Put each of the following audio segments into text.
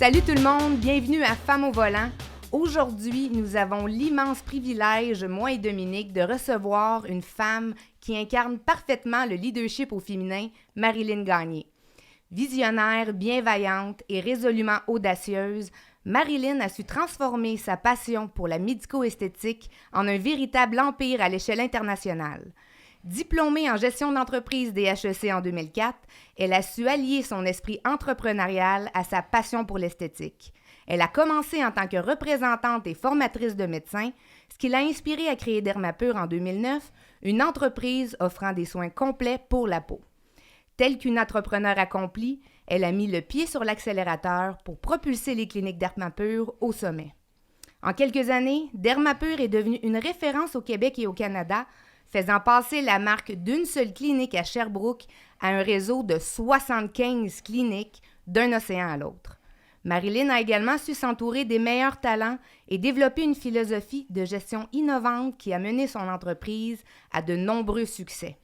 Salut tout le monde, bienvenue à Femmes au volant. Aujourd'hui, nous avons l'immense privilège, moi et Dominique, de recevoir une femme qui incarne parfaitement le leadership au féminin, Marilyn Gagné. Visionnaire, bienveillante et résolument audacieuse, Marilyn a su transformer sa passion pour la médico-esthétique en un véritable empire à l'échelle internationale. Diplômée en gestion d'entreprise des HEC en 2004, elle a su allier son esprit entrepreneurial à sa passion pour l'esthétique. Elle a commencé en tant que représentante et formatrice de médecins, ce qui l'a inspirée à créer Dermapur en 2009, une entreprise offrant des soins complets pour la peau. Telle qu'une entrepreneure accomplie, elle a mis le pied sur l'accélérateur pour propulser les cliniques Dermapur au sommet. En quelques années, Dermapur est devenue une référence au Québec et au Canada, faisant passer la marque d'une seule clinique à Sherbrooke à un réseau de 75 cliniques d'un océan à l'autre. Marilyn a également su s'entourer des meilleurs talents et développer une philosophie de gestion innovante qui a mené son entreprise à de nombreux succès.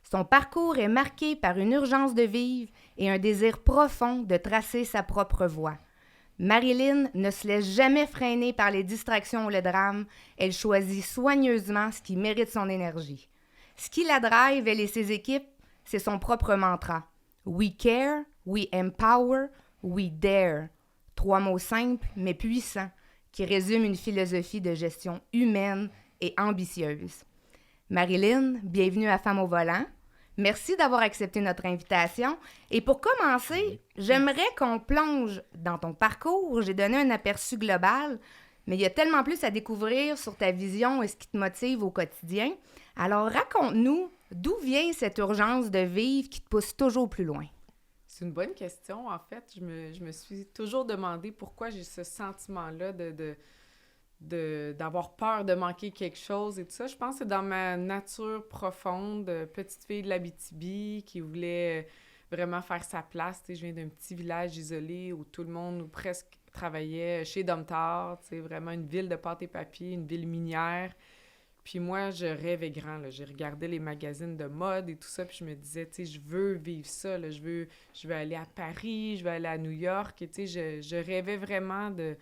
Son parcours est marqué par une urgence de vivre et un désir profond de tracer sa propre voie. Marilyn ne se laisse jamais freiner par les distractions ou le drame. Elle choisit soigneusement ce qui mérite son énergie. Ce qui la drive, elle et ses équipes, c'est son propre mantra. We care, we empower, we dare. 3 mots simples mais puissants qui résument une philosophie de gestion humaine et ambitieuse. Marilyn, bienvenue à Femmes au volant. Merci d'avoir accepté notre invitation. Et pour commencer, j'aimerais qu'on plonge dans ton parcours. J'ai donné un aperçu global, mais il y a tellement plus à découvrir sur ta vision et ce qui te motive au quotidien. Alors, raconte-nous d'où vient cette urgence de vivre qui te pousse toujours plus loin. C'est une bonne question. En fait, je me suis toujours demandé pourquoi j'ai ce sentiment-là d'avoir peur de manquer quelque chose et tout ça. Je pense que c'est dans ma nature profonde, petite fille de l'Abitibi qui voulait vraiment faire sa place. Tu sais, je viens d'un petit village isolé où tout le monde ou presque travaillait chez Domtar, tu sais, vraiment une ville de pâte et papier, une ville minière. Puis moi, je rêvais grand, là. J'ai regardé les magazines de mode et tout ça, puis je me disais, tu sais, je veux vivre ça, là. Je veux aller à Paris, je veux aller à New York. Et tu sais, je rêvais vraiment de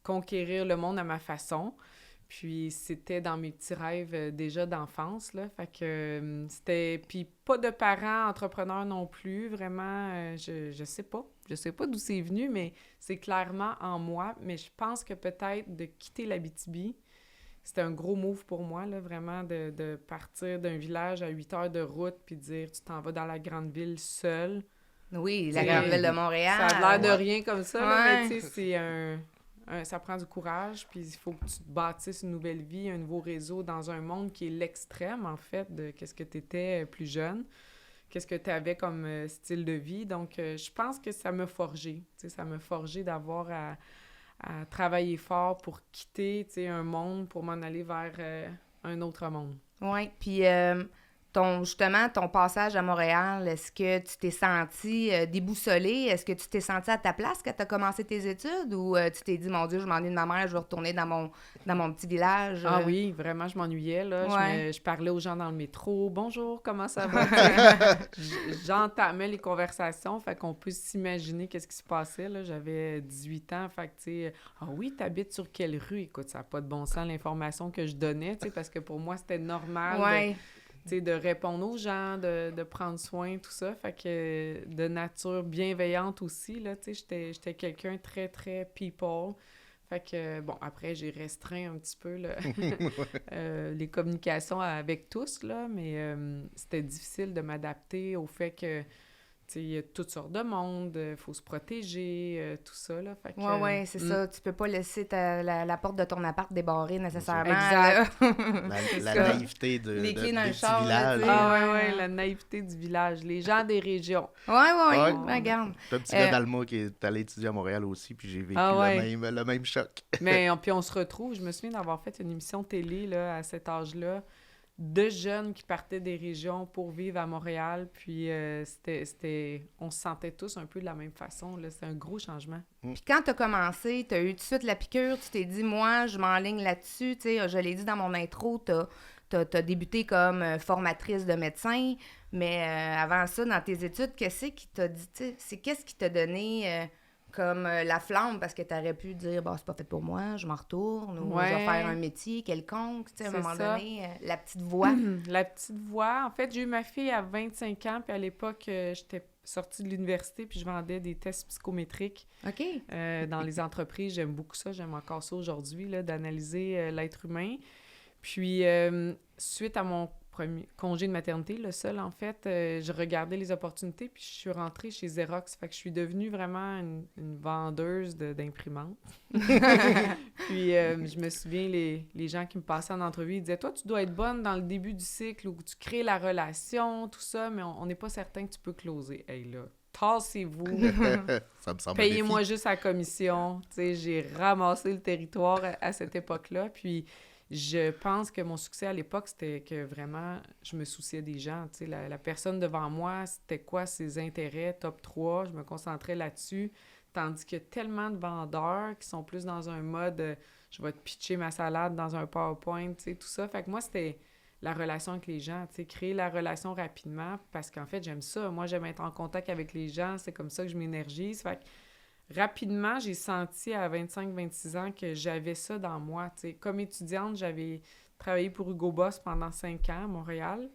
conquérir le monde à ma façon. Puis c'était dans mes petits rêves déjà d'enfance, là. Fait que c'était... Puis pas de parents entrepreneurs non plus, vraiment, je sais pas. Je sais pas d'où c'est venu, mais c'est clairement en moi. Mais je pense que peut-être de quitter l'Abitibi, c'était un gros move pour moi, là, vraiment, de partir d'un village à 8 heures de route puis de dire, tu t'en vas dans la grande ville seule. Oui, la grande ville de Montréal. Ça a l'air de rien comme ça, là, mais tu sais, c'est ça prend du courage, puis il faut que tu te bâtisses une nouvelle vie, un nouveau réseau dans un monde qui est l'extrême, en fait, de qu'est-ce que tu étais plus jeune, qu'est-ce que tu avais comme style de vie. Donc, je pense que ça m'a forgé. Tu sais, ça m'a forgé d'avoir à travailler fort pour quitter, tu sais, un monde pour m'en aller vers un autre monde. Oui, puis justement, ton passage à Montréal, est-ce que tu t'es senti déboussolée? Est-ce que tu t'es senti à ta place quand tu as commencé tes études ou tu t'es dit, mon Dieu, je m'ennuie de ma mère, je vais retourner dans mon petit village? Ah oui, vraiment, je m'ennuyais, là. Ouais. Je parlais aux gens dans le métro. « Bonjour, comment ça va? » J'entamais les conversations, fait qu'on peut s'imaginer qu'est-ce qui se passait, là. J'avais 18 ans, fait que, tu sais, « Ah oui, t'habites sur quelle rue? » Écoute, ça n'a pas de bon sens, l'information que je donnais, tu sais, parce que pour moi, c'était normal Ouais. de répondre aux gens, de prendre soin, tout ça. Fait que de nature bienveillante aussi, là, tu sais, j'étais quelqu'un très, très people. Fait que, bon, après, j'ai restreint un petit peu là, les communications avec tous, là, mais c'était difficile de m'adapter au fait que, tu sais, il y a toutes sortes de monde, il faut se protéger, tout ça, là. Fait que, Oui, c'est ça. Tu peux pas laisser la porte de ton appart débarrée nécessairement. Exact. La naïveté les clés dans des le petits char, là, villages. tu sais. Ah, la naïveté du village. Les gens des régions. Oui, Ouais. regarde. J'ai un petit gars d'Alma qui est allé étudier à Montréal aussi, puis j'ai vécu le même choc. Mais puis on se retrouve. Je me souviens d'avoir fait une émission télé là, à cet âge-là, de jeunes qui partaient des régions pour vivre à Montréal. Puis on se sentait tous un peu de la même façon. Là. C'était un gros changement. Puis quand tu as commencé, tu as eu tout de suite la piqûre, tu t'es dit, moi, je m'enligne là-dessus. Tu sais, je l'ai dit dans mon intro, t'as débuté comme formatrice de médecin, mais avant ça, dans tes études, qu'est-ce qui t'a dit, tu sais, qu'est-ce qui t'a donné comme la flamme, parce que tu aurais pu dire, c'est pas fait pour moi, je m'en retourne, ou Ouais. je vais faire un métier quelconque, tu sais, à un C'est moment ça. donné, la petite voix. La petite voix. En fait, j'ai eu ma fille à 25 ans, puis à l'époque, j'étais sortie de l'université, puis je vendais des tests psychométriques OK. dans les entreprises. J'aime beaucoup ça, j'aime encore ça aujourd'hui, là, d'analyser l'être humain. Puis, suite à mon premier congé de maternité, le seul, en fait, je regardais les opportunités, puis je suis rentrée chez Xerox. Fait que je suis devenue vraiment une vendeuse d'imprimantes. Puis, je me souviens, les gens qui me passaient en entrevue, ils disaient « Toi, tu dois être bonne dans le début du cycle où tu crées la relation, tout ça, mais on n'est pas certain que tu peux closer. » Hey, là, tassez-vous, Ça me semble payez-moi juste la commission. Tu sais, j'ai ramassé le territoire à cette époque-là, puis je pense que mon succès à l'époque, c'était que vraiment, je me souciais des gens. Tu sais, la personne devant moi, c'était quoi ses intérêts, top 3, je me concentrais là-dessus. Tandis qu'il y a tellement de vendeurs qui sont plus dans un mode je vais te pitcher ma salade dans un PowerPoint, tu sais, tout ça. Fait que moi, c'était la relation avec les gens, tu sais, créer la relation rapidement parce qu'en fait, j'aime ça. Moi, j'aime être en contact avec les gens, c'est comme ça que je m'énergise. Fait que rapidement, j'ai senti à 25-26 ans que j'avais ça dans moi, tu sais. Comme étudiante, j'avais travaillé pour Hugo Boss pendant 5 ans à Montréal.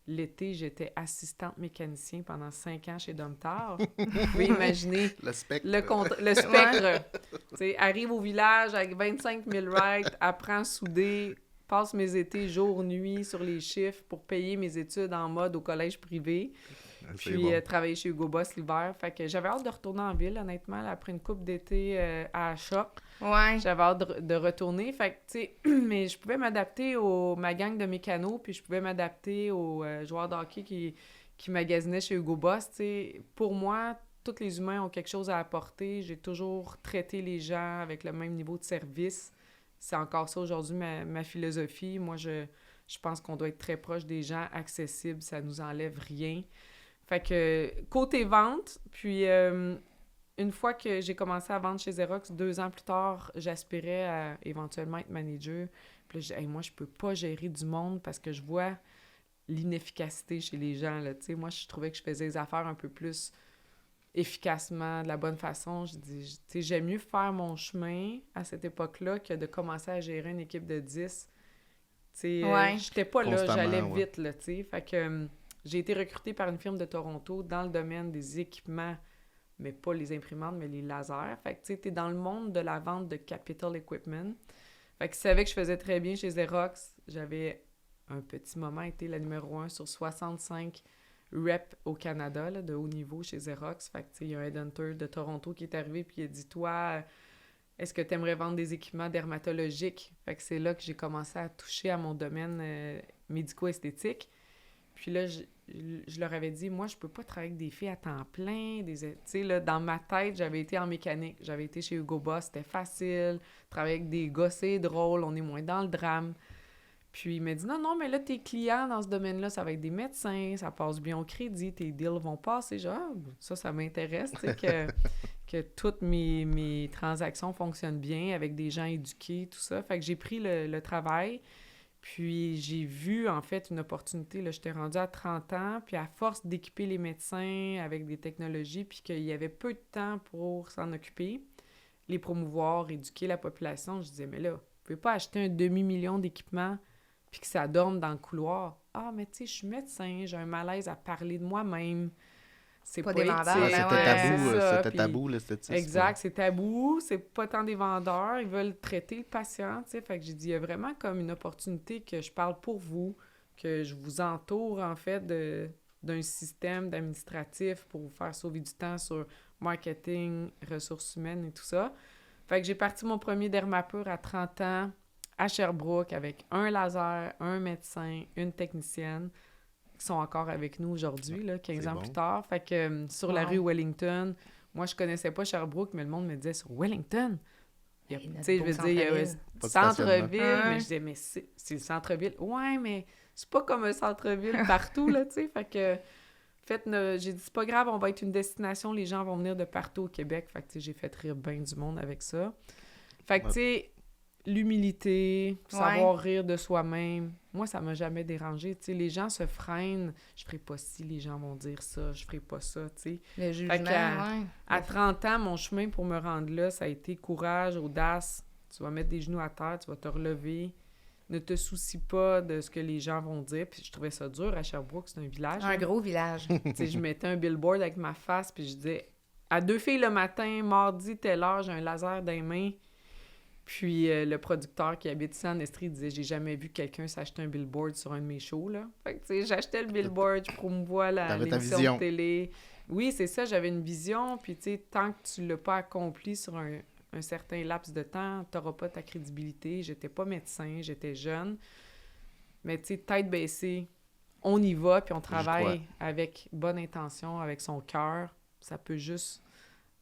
L'été, j'étais assistante mécanicien pendant 5 ans chez Domtar. Vous pouvez imaginer le spectre. le spectre. Tu sais, arrive au village avec 25 000 rides, apprends à souder, passe mes étés jour, nuit sur les chiffres pour payer mes études en mode au collège privé. Puis travailler chez Hugo Boss l'hiver. Fait que j'avais hâte de retourner en ville, honnêtement, là, après une couple d'été à Choc. Ouais. J'avais hâte de retourner. Fait que, tu sais, mais je pouvais m'adapter ma gang de mécanos, puis je pouvais m'adapter aux joueurs de hockey qui magasinaient chez Hugo Boss. Tu sais, pour moi, tous les humains ont quelque chose à apporter. J'ai toujours traité les gens avec le même niveau de service. C'est encore ça aujourd'hui, ma philosophie. Moi, je pense qu'on doit être très proche des gens, accessible, ça nous enlève rien. Fait que, côté vente, puis une fois que j'ai commencé à vendre chez Xerox, 2 ans plus tard, j'aspirais à éventuellement être manager. Puis là, je dis, moi, je peux pas gérer du monde parce que je vois l'inefficacité chez les gens, là. Tu sais, moi, je trouvais que je faisais les affaires un peu plus efficacement, de la bonne façon. Je dis, tu sais, j'aime mieux faire mon chemin à cette époque-là que de commencer à gérer une équipe de 10. Tu sais, j'étais pas là, j'allais vite, là, tu sais. Fait que j'ai été recrutée par une firme de Toronto dans le domaine des équipements, mais pas les imprimantes, mais les lasers. Fait que, tu sais, t'es dans le monde de la vente de capital equipment. Fait que je savais que je faisais très bien chez Xerox. J'avais un petit moment été la numéro 1 sur 65 reps au Canada, là, de haut niveau chez Xerox. Fait que, tu sais, il y a un headhunter de Toronto qui est arrivé puis il a dit « Toi, est-ce que tu aimerais vendre des équipements dermatologiques? » Fait que c'est là que j'ai commencé à toucher à mon domaine médico-esthétique. Puis là, je leur avais dit, moi, je peux pas travailler avec des filles à temps plein. Tu sais, là, dans ma tête, j'avais été en mécanique. J'avais été chez Hugo Boss, c'était facile. Travailler avec des gars, c'est drôle, on est moins dans le drame. Puis il m'a dit, non, mais là, tes clients dans ce domaine-là, ça va être des médecins, ça passe bien au crédit, tes deals vont passer. Genre, ça m'intéresse, tu sais, que toutes mes transactions fonctionnent bien avec des gens éduqués, tout ça. Fait que j'ai pris le travail. Puis j'ai vu, en fait, une opportunité. Là, j'étais rendue à 30 ans, puis à force d'équiper les médecins avec des technologies, puis qu'il y avait peu de temps pour s'en occuper, les promouvoir, éduquer la population, je disais, mais là, vous pouvez pas acheter un demi-million d'équipements puis que ça dorme dans le couloir. Ah, mais tu sais, je suis médecin, j'ai un malaise à parler de moi-même. C'est pas des vendeurs. C'était tabou, l'esthétisme. Exact, c'est tabou, c'est pas tant des vendeurs, ils veulent traiter le patient, tu sais. Fait que j'ai dit, il y a vraiment comme une opportunité que je parle pour vous, que je vous entoure, en fait, d'un système d'administratif pour vous faire sauver du temps sur marketing, ressources humaines et tout ça. Fait que j'ai parti mon premier Dermapur à 30 ans à Sherbrooke avec un laser, un médecin, une technicienne, qui sont encore avec nous aujourd'hui, là, 15 ans plus tard. Fait que sur la rue Wellington, moi, je connaissais pas Sherbrooke, mais le monde me disait sur Wellington. Tu sais, je veux dire, il y a un centre-ville, mais je disais, mais c'est le centre-ville. Ouais, mais c'est pas comme un centre-ville partout, là, tu sais. Fait que, j'ai dit, c'est pas grave, on va être une destination, les gens vont venir de partout au Québec. Fait que, tu sais, j'ai fait rire bien du monde avec ça. Fait que, tu sais, l'humilité, savoir rire de soi-même. Moi, ça m'a jamais dérangé. Tu sais, les gens se freinent. Je ferai pas ci, les gens vont dire ça. Je ferai pas ça, tu sais. Le jugement, à 30 ans, mon chemin pour me rendre là, ça a été courage, audace. Tu vas mettre des genoux à terre, tu vas te relever. Ne te soucie pas de ce que les gens vont dire. Puis je trouvais ça dur à Sherbrooke, c'est un village. Un gros village. Tu sais, je mettais un billboard avec ma face, puis je disais à 2 filles le matin, mardi, telle heure, j'ai un laser dans les mains. Puis le producteur qui habite ici en Estrie disait « J'ai jamais vu quelqu'un s'acheter un billboard sur un de mes shows, là. » Fait que, tu sais, j'achetais le billboard, je promouvois l'émission de télé. Oui, c'est ça, j'avais une vision. Puis, tu sais, tant que tu l'as pas accompli sur un certain laps de temps, t'auras pas ta crédibilité. J'étais pas médecin, j'étais jeune. Mais, tu sais, tête baissée, on y va, puis on travaille avec bonne intention, avec son cœur. Ça peut juste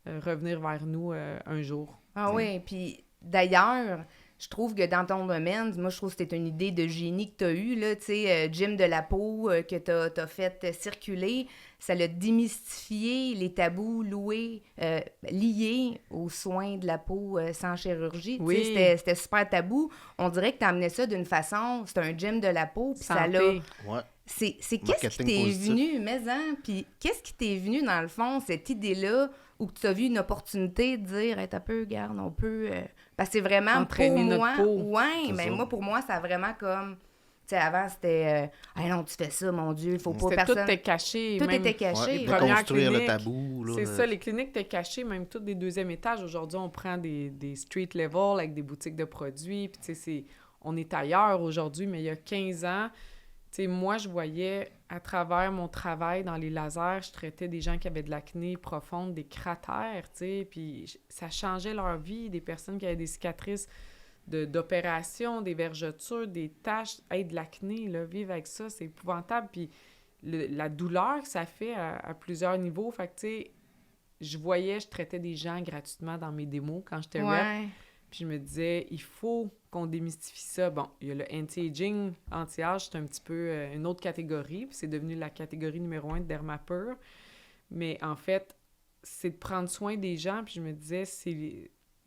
revenir vers nous un jour. Ah oui, puis d'ailleurs, je trouve que dans ton domaine, moi, je trouve que c'était une idée de génie que tu as eue, là, tu sais, Jim de la peau que tu as fait circuler. Ça l'a démystifié les tabous liés aux soins de la peau sans chirurgie. Oui. Tu sais, c'était super tabou. On dirait que tu amenais ça d'une façon, c'est un gym de la peau, puis ça l'a... Ouais. C'est qu'est-ce qui t'est venu, puis qu'est-ce qui t'est venu, dans le fond, cette idée-là, où tu as vu une opportunité de dire, hey, t'as peu, regarde, on peut... Parce que c'est vraiment entraîner pour moi... notre peau. Ouais, mais moi, pour moi, ça a vraiment comme... Tu sais, avant, c'était... hey, non, tu fais ça, mon Dieu, il faut pas personne... Tout était caché. Tout même... était caché. Ouais, reconstruire le tabou. Là, c'est ça, les cliniques étaient cachées, même toutes des deuxième étages. Aujourd'hui, on prend des street level avec des boutiques de produits, puis tu sais, on est ailleurs aujourd'hui, mais il y a 15 ans... Tu sais, moi, je voyais, à travers mon travail dans les lasers, je traitais des gens qui avaient de l'acné profonde, des cratères, tu sais, puis ça changeait leur vie, des personnes qui avaient des cicatrices d'opération, des vergetures, des taches, de l'acné, là, vivre avec ça, c'est épouvantable, puis la douleur que ça fait à plusieurs niveaux, fait que, tu sais, je traitais des gens gratuitement dans mes démos quand j'étais rep. Puis je me disais, il faut qu'on démystifie ça. Bon, il y a le anti-aging, anti-âge, c'est un petit peu une autre catégorie, puis c'est devenu la catégorie numéro 1 de Dermapur. Mais en fait, c'est de prendre soin des gens, puis je me disais,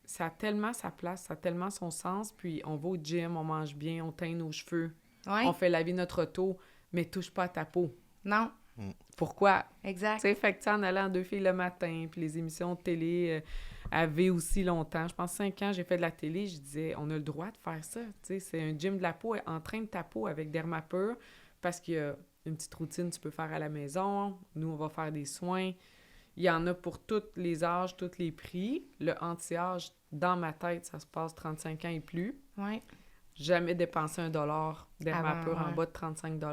ça a tellement sa place, ça a tellement son sens, puis on va au gym, on mange bien, on teint nos cheveux, on fait laver notre auto, mais touche pas à ta peau. Non. Pourquoi? Exact. Tu sais, fait que en allant en 2 filles le matin, puis les émissions de télé... avait aussi longtemps. Je pense 5 ans, j'ai fait de la télé, je disais, on a le droit de faire ça. Tu sais, c'est un gym de la peau, entraîne ta peau avec Dermapur, parce qu'il y a une petite routine que tu peux faire à la maison. Nous, on va faire des soins. Il y en a pour tous les âges, tous les prix. Le anti-âge, dans ma tête, ça se passe 35 ans et plus. Oui. Jamais dépensé $1 Dermapur en bas de 35 $.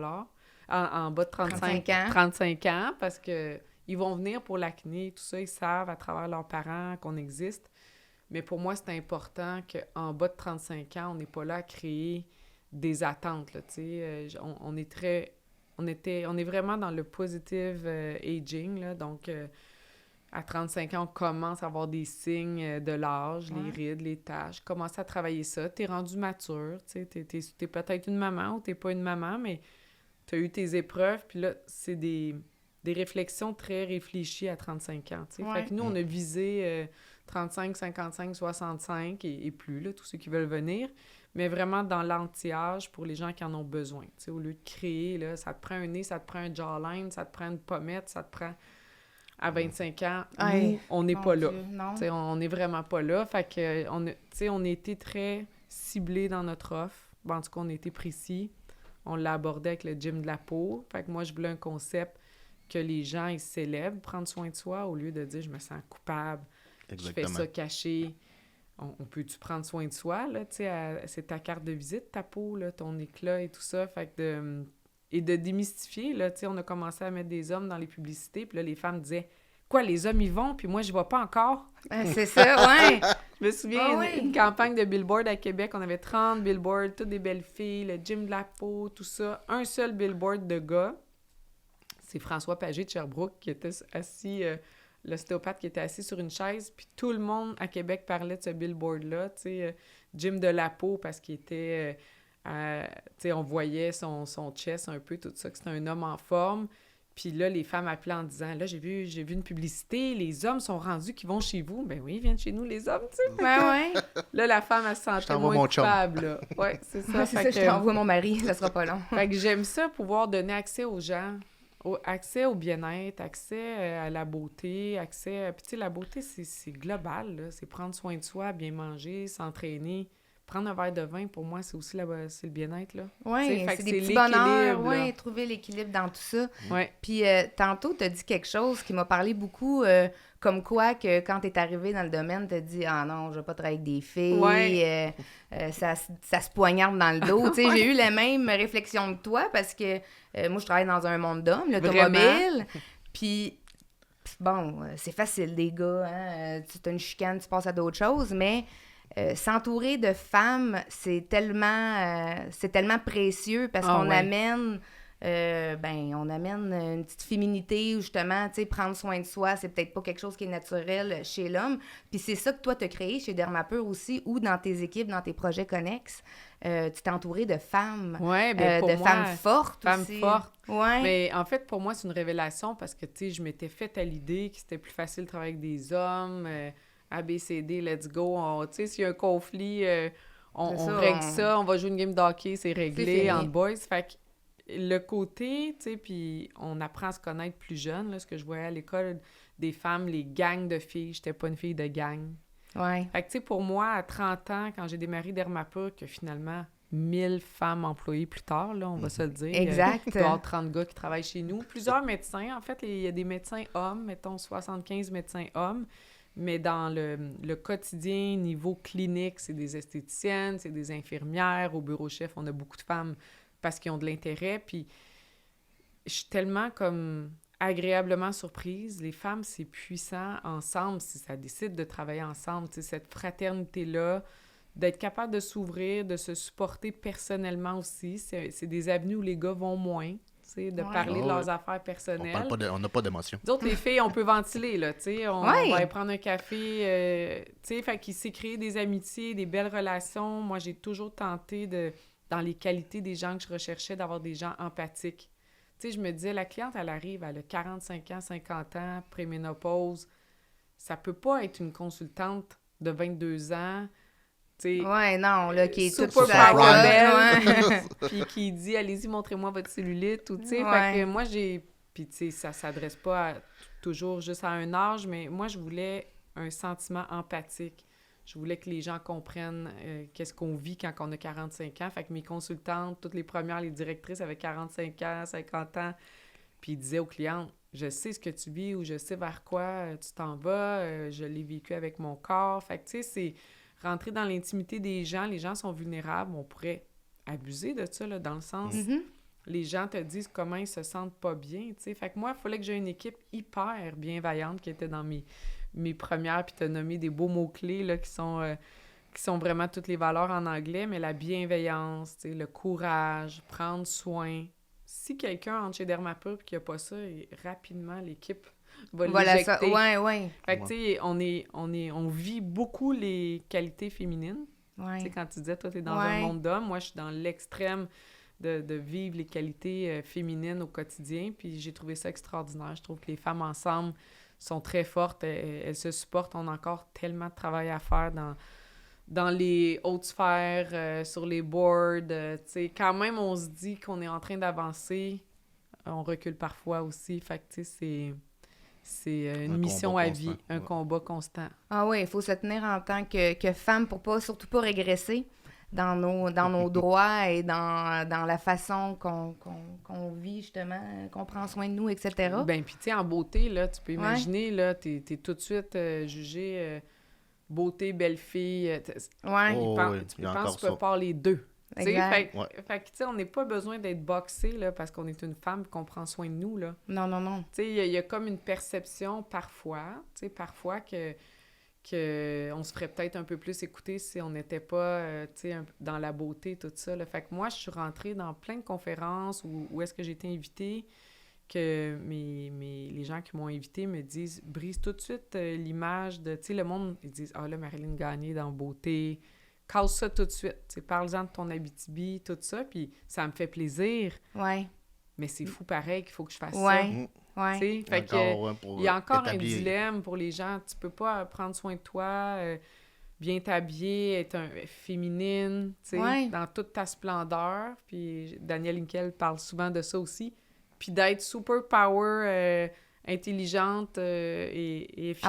En bas de 35 ans. 35 ans, parce que... Ils vont venir pour l'acné, tout ça, ils savent à travers leurs parents qu'on existe. Mais pour moi, c'est important qu'en bas de 35 ans, on n'est pas là à créer des attentes, là, tu sais. On est vraiment dans le positive aging, là. Donc, à 35 ans, on commence à avoir des signes de l'âge, les rides, les taches. Commence à travailler ça. T'es rendu mature, tu sais. T'es peut-être une maman ou t'es pas une maman, mais t'as eu tes épreuves. Puis là, c'est des réflexions très réfléchies à 35 ans, tu sais. Fait que nous, on a visé 35, 55, 65 et plus, là, tous ceux qui veulent venir, mais vraiment dans l'anti-âge pour les gens qui en ont besoin, tu sais. Au lieu de créer, là, ça te prend un nez, ça te prend un jawline, ça te prend une pommette, ça te prend... À 25 ans, nous, on n'est pas là. Tu sais, on n'est vraiment pas là. Fait que, on a été très ciblés dans notre offre. Bon, en tout cas, on a été précis. On l'a abordé avec le gym de la peau. Fait que moi, je voulais un concept que les gens, ils célèbrent, prendre soin de soi, au lieu de dire « je me sens coupable, Exactement. je fais ça caché ». On peut-tu prendre soin de soi, là, tu sais, c'est ta carte de visite, ta peau, là, ton éclat et tout ça, fait que de démystifier, là, tu sais, on a commencé à mettre des hommes dans les publicités, puis là, les femmes disaient « Quoi, les hommes y vont, puis moi, j'y vais pas encore? » C'est ça, ouais! Je me souviens, une campagne de billboard à Québec, on avait 30 billboards, toutes des belles filles, le gym de la peau, tout ça, un seul billboard de gars. C'est François Pagé de Sherbrooke qui était assis, l'ostéopathe qui était assis sur une chaise, puis tout le monde à Québec parlait de ce billboard-là, tu sais, gym de la peau, parce qu'il était, tu sais, on voyait son chest un peu, tout ça, que c'était un homme en forme, Puis là, les femmes appelaient en disant, là, j'ai vu une publicité, les hommes sont rendus qui vont chez vous. Ben oui, ils viennent chez nous, les hommes, tu sais. Ouais. Là, la femme, elle se sentait moins coupable, là. Ouais, c'est ça. C'est ça, je t'envoie mon mari, ça sera pas long. Fait que j'aime ça, pouvoir donner accès aux gens, accès au bien-être, accès à la beauté, accès... Puis tu sais, la beauté, c'est global, là. C'est prendre soin de soi, bien manger, s'entraîner. Prendre un verre de vin, pour moi, c'est aussi c'est le bien-être, là. Oui, c'est des petits bonheurs, oui, trouver l'équilibre dans tout ça. Ouais. Puis tantôt, tu as dit quelque chose qui m'a parlé beaucoup, comme quoi que quand tu es arrivé dans le domaine, tu as dit « Ah non, je vais pas travailler avec des filles, ça se poignarde dans le dos. » Tu sais, j'ai eu la même réflexion que toi parce que moi, je travaille dans un monde d'hommes, l'automobile, puis bon, c'est facile, des gars, hein, tu as une chicane, tu passes à d'autres choses, mais... s'entourer de femmes, c'est tellement précieux parce qu'on amène une petite féminité ou justement, tu sais, prendre soin de soi, c'est peut-être pas quelque chose qui est naturel chez l'homme. Puis c'est ça que toi, t'as créé chez Dermapur aussi ou dans tes équipes, dans tes projets connexes. Tu t'es entouré de femmes, femmes fortes aussi. Femmes fortes. Ouais. Mais en fait, pour moi, c'est une révélation parce que, tu sais, je m'étais faite à l'idée que c'était plus facile de travailler avec des hommes... ABCD, let's go. Tu sais, s'il y a un conflit, on règle ça, on va jouer une game d'hockey, c'est réglé entre boys. Fait que le côté, tu sais, puis on apprend à se connaître plus jeune, là, ce que je voyais à l'école des femmes, les gangs de filles, j'étais pas une fille de gang. Ouais. Fait que, tu sais, pour moi, à 30 ans, quand j'ai démarré Dermapur, que finalement, 1000 femmes employées plus tard, là, on va se le dire. Exact. Il doit y avoir 30 gars qui travaillent chez nous. Plusieurs médecins, en fait, il y a des médecins hommes, mettons 75 médecins hommes. Mais dans le quotidien, niveau clinique, c'est des esthéticiennes, c'est des infirmières. Au bureau chef, on a beaucoup de femmes parce qu'ils ont de l'intérêt. Puis je suis tellement comme agréablement surprise. Les femmes, c'est puissant ensemble si ça décide de travailler ensemble. Tu sais, cette fraternité-là, d'être capable de s'ouvrir, de se supporter personnellement aussi. C'est des avenues où les gars vont moins. De parler de leurs affaires personnelles. On n'a pas d'émotion. Nous autres, les filles, on peut ventiler, là, tu sais. On va aller prendre un café, tu sais. Fait qu'il s'est créé des amitiés, des belles relations. Moi, j'ai toujours tenté dans les qualités des gens que je recherchais, d'avoir des gens empathiques. Tu sais, je me disais, la cliente, elle arrive, elle a 45 ans, 50 ans, préménopause. Ça peut pas être une consultante de 22 ans, ouais, non, là, qui est toute belle, puis qui dit « Allez-y, montrez-moi votre cellulite », ou tu sais, fait que moi, puis tu sais, ça s'adresse pas toujours juste à un âge, mais moi, je voulais un sentiment empathique. Je voulais que les gens comprennent qu'est-ce qu'on vit quand on a 45 ans. Fait que mes consultantes, toutes les premières, les directrices avaient 45 ans, 50 ans, puis ils disaient aux clientes « Je sais ce que tu vis ou je sais vers quoi tu t'en vas, je l'ai vécu avec mon corps. » Fait que tu sais, c'est rentrer dans l'intimité des gens. Les gens sont vulnérables. On pourrait abuser de ça, là, dans le sens... Les gens te disent comment ils se sentent pas bien, tu sais. Fait que moi, il fallait que j'ai une équipe hyper bienveillante qui était dans mes premières, puis t'as nommé des beaux mots-clés, là, qui sont vraiment toutes les valeurs en anglais, mais la bienveillance, tu sais, le courage, prendre soin. Si quelqu'un entre chez Dermapur et qu'il n'y a pas ça, rapidement, l'équipe va l'éjecter. Ouais. Fait que, tu sais, on vit beaucoup les qualités féminines. Ouais. Tu sais, quand tu disais, toi, t'es dans un monde d'hommes, moi, je suis dans l'extrême de vivre les qualités féminines au quotidien, puis j'ai trouvé ça extraordinaire. Je trouve que les femmes ensemble sont très fortes, elles se supportent. On a encore tellement de travail à faire dans les hautes sphères, sur les boards. Tu sais, quand même, on se dit qu'on est en train d'avancer, on recule parfois aussi. Fait que, tu sais, c'est une mission à vie, un combat constant. Ah oui, il faut se tenir en tant que femme pour surtout pas régresser dans nos droits et dans la façon qu'on vit, justement, qu'on prend soin de nous, etc. Ben puis tu sais, en beauté, là, tu peux imaginer, là, t'es tout de suite jugée beauté, belle fille. Tu penses que tu peux pas les deux. Fait que, tu sais, on n'a pas besoin d'être boxé, là, parce qu'on est une femme et qu'on prend soin de nous, là. Non. Tu sais, il y a comme une perception parfois que on se ferait peut-être un peu plus écouter si on n'était pas, dans la beauté, tout ça, là. Fait que moi, je suis rentrée dans plein de conférences où est-ce que j'ai été invitée, que les gens qui m'ont invitée me disent « Brise tout de suite l'image de... » Tu sais, le monde, ils disent « Ah là, Marilyn Gagné dans beauté, casse ça tout de suite. » Tu sais, parle-en de ton Abitibi, tout ça, puis ça me fait plaisir. Ouais. Mais c'est fou pareil qu'il faut que je fasse ouais. ça. Fait il y a encore un dilemme pour les gens. Tu peux pas prendre soin de toi, bien t'habiller, être féminine, dans toute ta splendeur. Puis Danielle Hinkel parle souvent de ça aussi. Puis d'être super power, intelligente et efficace.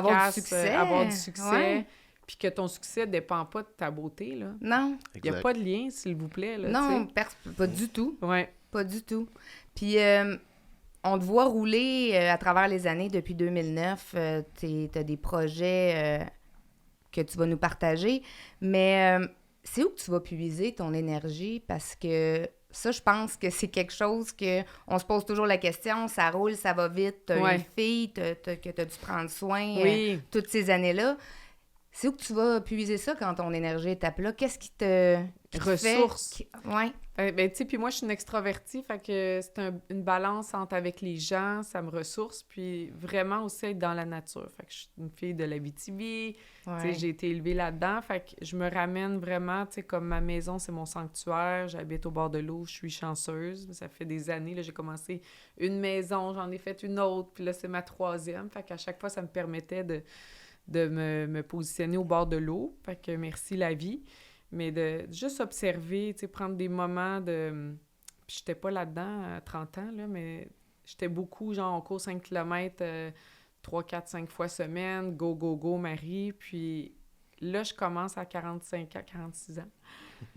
Avoir du succès. Ouais. Puis que ton succès ne dépend pas de ta beauté, là. Non. Il n'y a pas de lien, s'il vous plaît, là. Non, pas du tout. Ouais. Pas du tout. Puis, on te voit rouler à travers les années depuis 2009. T'as des projets que tu vas nous partager. Mais c'est où que tu vas puiser ton énergie? Parce que ça, je pense que c'est quelque chose que on se pose toujours la question. Ça roule, ça va vite. T'as une fille que t'as dû prendre soin toutes ces années-là. C'est où que tu vas puiser ça quand ton énergie est à plat? Qu'est-ce qui te ressources. Ouais. Ben, tu sais, puis moi, je suis une extravertie, fait que c'est une balance entre avec les gens, ça me ressource, puis vraiment aussi être dans la nature. Fait que je suis une fille de l'Abitibi, tu sais, j'ai été élevée là-dedans, fait que je me ramène vraiment, tu sais, comme ma maison, c'est mon sanctuaire, j'habite au bord de l'eau, je suis chanceuse, ça fait des années, là, j'ai commencé une maison, j'en ai fait une autre, puis là, c'est ma 3e, fait qu'à chaque fois, ça me permettait de me positionner au bord de l'eau, fait que merci la vie. Mais de juste observer, tu sais, prendre des moments de... Puis j'étais pas là-dedans à 30 ans, là, mais j'étais beaucoup, genre, on court 5 km 3, 4, 5 fois semaine, go, go, go, Marie. Puis là, je commence à 45 ans, 46 ans,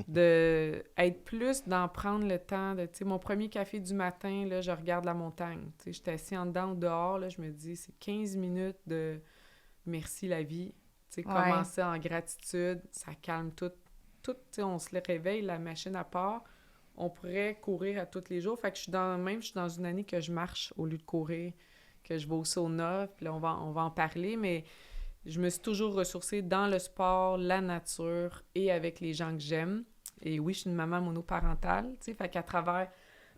d'être plus dans prendre le temps de... Tu sais, mon premier café du matin, là, je regarde la montagne. Tu sais, j'étais assis en dedans ou dehors, là, je me dis, c'est 15 minutes de merci la vie. Tu sais, commencer en gratitude, ça calme tout, on se les réveille, la machine à part, on pourrait courir à tous les jours. Fait que je suis dans une année que je marche au lieu de courir, que je vais au sauna, puis là, on va en parler, mais je me suis toujours ressourcée dans le sport, la nature et avec les gens que j'aime. Et oui, je suis une maman monoparentale, tu sais, fait qu'à travers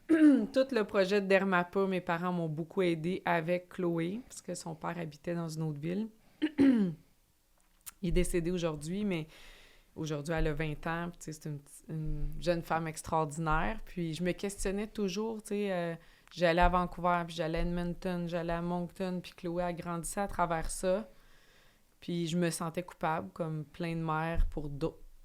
tout le projet de Dermapa, mes parents m'ont beaucoup aidée avec Chloé, parce que son père habitait dans une autre ville. Il est décédé aujourd'hui, mais aujourd'hui, elle a 20 ans, puis c'est une jeune femme extraordinaire. Puis je me questionnais toujours, tu sais, j'allais à Vancouver, puis j'allais à Edmonton, j'allais à Moncton, puis Chloé a grandi à travers ça. Puis je me sentais coupable, comme plein de mères, pour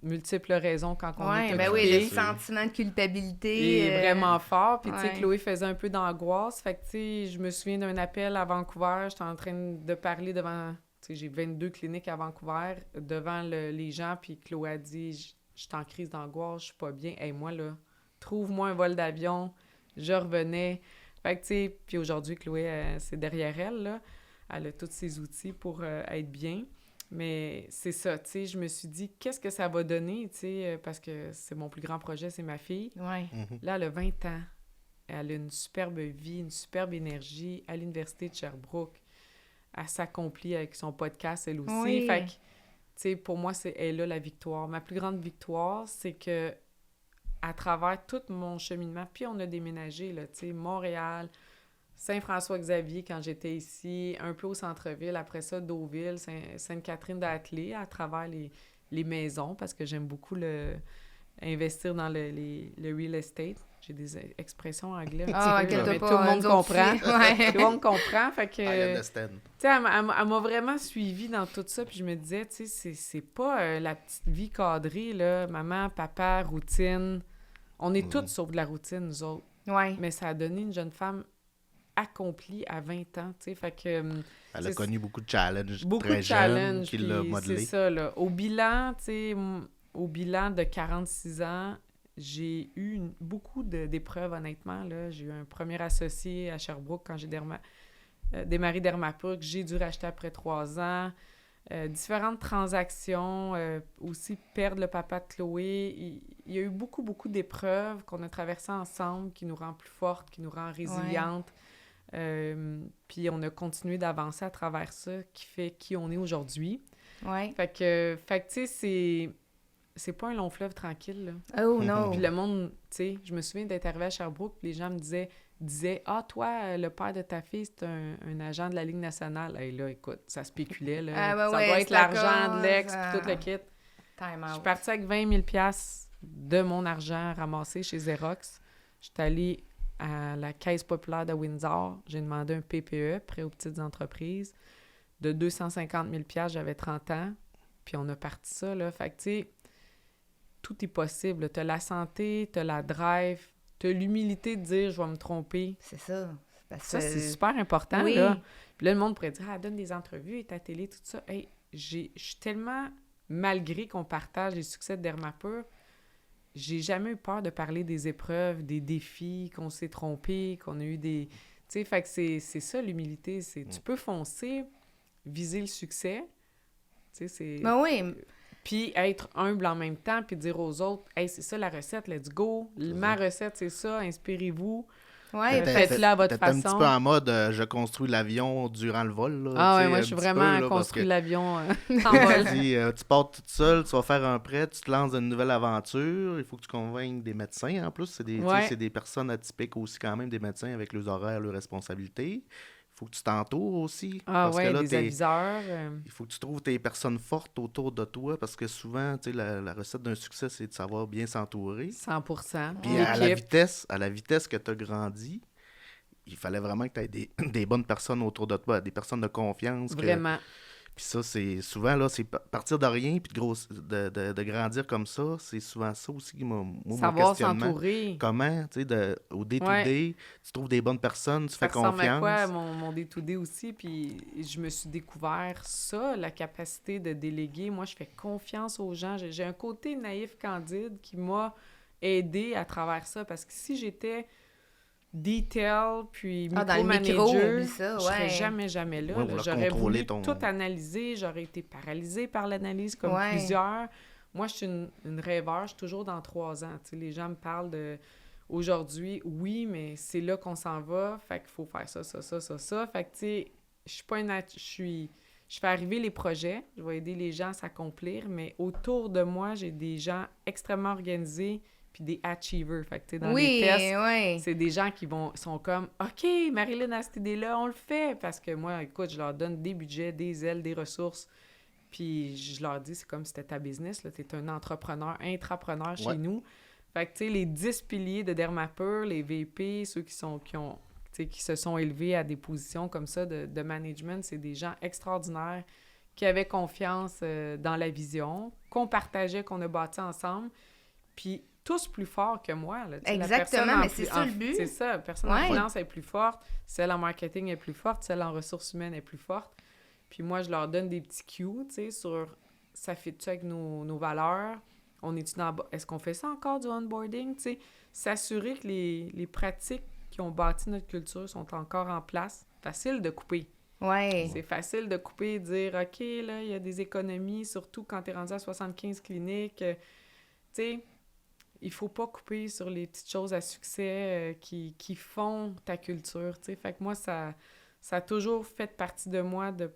multiples raisons quand on est occupé. Oui, le sentiment de culpabilité. est vraiment fort. Puis, tu sais, Chloé faisait un peu d'angoisse. Fait que, tu sais, je me souviens d'un appel à Vancouver. J'étais en train de parler devant... Tu sais, j'ai 22 cliniques à Vancouver, devant les gens. Puis Chloé a dit, je suis en crise d'angoisse, je suis pas bien. Hey, moi, là, trouve-moi un vol d'avion. Je revenais. Fait que, tu sais, puis aujourd'hui, Chloé, c'est derrière elle, là. Elle a tous ses outils pour être bien. Mais c'est ça, tu sais, je me suis dit, qu'est-ce que ça va donner, tu sais, parce que c'est mon plus grand projet, c'est ma fille. Ouais. Là, elle a 20 ans. Elle a une superbe vie, une superbe énergie à l'Université de Sherbrooke. Elle s'accomplit avec son podcast, elle aussi. Oui. Fait que, tu sais, pour moi, elle a la victoire. Ma plus grande victoire, c'est que à travers tout mon cheminement, puis on a déménagé, là, tu sais, Montréal, Saint-François-Xavier, quand j'étais ici, un peu au centre-ville, après ça, Deauville, Sainte-Catherine-d'Athlée, à travers les maisons, parce que j'aime beaucoup investir dans le real estate. J'ai des expressions anglaises un petit peu, mais tout le monde comprend. Tout le monde comprend, fait que... I understand. Tu sais, elle m'a vraiment suivie dans tout ça, puis je me disais, tu sais, c'est pas la petite vie cadrée, là, maman, papa, routine. On est toutes sauf de la routine, nous autres. Ouais. Mais ça a donné une jeune femme accomplie à 20 ans, tu sais, fait que... Elle a connu beaucoup de challenges très jeunes qui l'a modelé. C'est ça, là. Au bilan, tu sais, au bilan de 46 ans, j'ai eu beaucoup d'épreuves, honnêtement, là. J'ai eu un premier associé à Sherbrooke quand j'ai démarré Dermapa, que j'ai dû racheter après 3 ans. Différentes transactions, aussi perdre le papa de Chloé. Il y a eu beaucoup, beaucoup d'épreuves qu'on a traversées ensemble, qui nous rend plus fortes, qui nous rend résilientes. Puis on a continué d'avancer à travers ça, qui fait qui on est aujourd'hui. Ouais. Fait que tu sais, c'est pas un long fleuve tranquille, là. Oh non! Puis le monde, tu sais, je me souviens d'être arrivée à Sherbrooke, puis les gens me disaient « Ah, toi, le père de ta fille, c'est un agent de la Ligue nationale. » Hey, là, écoute, ça spéculait, là. Ça doit être l'argent de l'ex, puis tout le kit. Time out. Je suis partie avec 20 000 $ de mon argent ramassé chez Xerox. Je suis allée à la Caisse populaire de Windsor. J'ai demandé un PPE, prêt aux petites entreprises, de 250 000 $. J'avais 30 ans, puis on a parti ça, là. Fait que, tu sais, tout est possible. Tu as la santé, tu as la drive, tu as l'humilité de dire « je vais me tromper ». C'est ça. Ça, c'est super important, oui. là. Puis là, le monde pourrait dire « ah, donne des entrevues, et ta télé, tout ça ». Hey, je suis tellement, malgré qu'on partage les succès de Dermapur, j'ai jamais eu peur de parler des épreuves, des défis, qu'on s'est trompé, qu'on a eu des... Tu sais, fait que c'est ça, l'humilité. Tu peux foncer, viser le succès, tu sais, c'est... Ben oui. Puis être humble en même temps, puis dire aux autres « hey, c'est ça la recette, let's go. Ma recette, c'est ça, inspirez-vous. » Ouais, faites-le à votre façon. un petit peu en mode je construis l'avion durant le vol. Là, ah ouais, moi je suis vraiment à construire l'avion en vol. Tu pars toute seule, tu vas faire un prêt, tu te lances dans une nouvelle aventure. Il faut que tu convainques des médecins en plus. C'est des personnes atypiques aussi quand même, des médecins avec leurs horaires, leurs responsabilités. Il faut que tu t'entoures aussi. Ah ouais, des aviseurs. Il faut que tu trouves tes personnes fortes autour de toi parce que souvent, tu sais, la recette d'un succès, c'est de savoir bien s'entourer. 100%. Puis à la vitesse que tu as grandi, il fallait vraiment que tu aies des bonnes personnes autour de toi, des personnes de confiance. Vraiment. Puis ça, c'est souvent, là, c'est partir de rien puis de grandir comme ça. C'est souvent ça aussi qui m'a savoir questionnement. s'entourer. Comment, tu sais, au day-to-day, tu trouves des bonnes personnes, tu fais confiance. Ça ressemble à quoi, mon day-to-day aussi, puis je me suis découvert ça, la capacité de déléguer. Moi, je fais confiance aux gens. J'ai un côté naïf, candide qui m'a aidé à travers ça, parce que si j'étais detail, puis micro-manager, je serais jamais là. J'aurais voulu tout analyser, j'aurais été paralysée par l'analyse, comme plusieurs. Moi, je suis une rêveur, je suis toujours dans 3 ans. Tu sais, les gens me parlent de aujourd'hui, oui, mais c'est là qu'on s'en va, fait qu'il faut faire ça. Fait que, tu sais, je suis pas je fais arriver les projets, je vais aider les gens à s'accomplir, mais autour de moi, j'ai des gens extrêmement organisés, puis des achievers. Fait que, tu sais, dans les tests, c'est des gens qui sont comme « OK, Marilyn a cette idée-là, on le fait! » Parce que moi, écoute, je leur donne des budgets, des ailes, des ressources, puis je leur dis, c'est comme si c'était ta business, là, t'es un entrepreneur, intrapreneur chez nous. Fait que, tu sais, les 10 piliers de Dermapur, les VP, ceux qui se sont élevés à des positions comme ça de management, c'est des gens extraordinaires qui avaient confiance dans la vision, qu'on partageait, qu'on a bâti ensemble, puis tous plus forts que moi. Là. Exactement, mais c'est ça le but. C'est ça, la personne en finance est plus forte, celle en marketing est plus forte, celle en ressources humaines est plus forte. Puis moi, je leur donne des petits cues, tu sais, sur ça fit-tu avec nos valeurs, est-ce qu'on fait ça encore du onboarding, tu sais, s'assurer que les pratiques qui ont bâti notre culture sont encore en place. Facile de couper. Ouais. C'est facile de couper et dire, OK, là, il y a des économies, surtout quand t'es rendu à 75 cliniques. Tu sais, il faut pas couper sur les petites choses à succès qui font ta culture, tu sais. Fait que moi, ça a toujours fait partie de moi de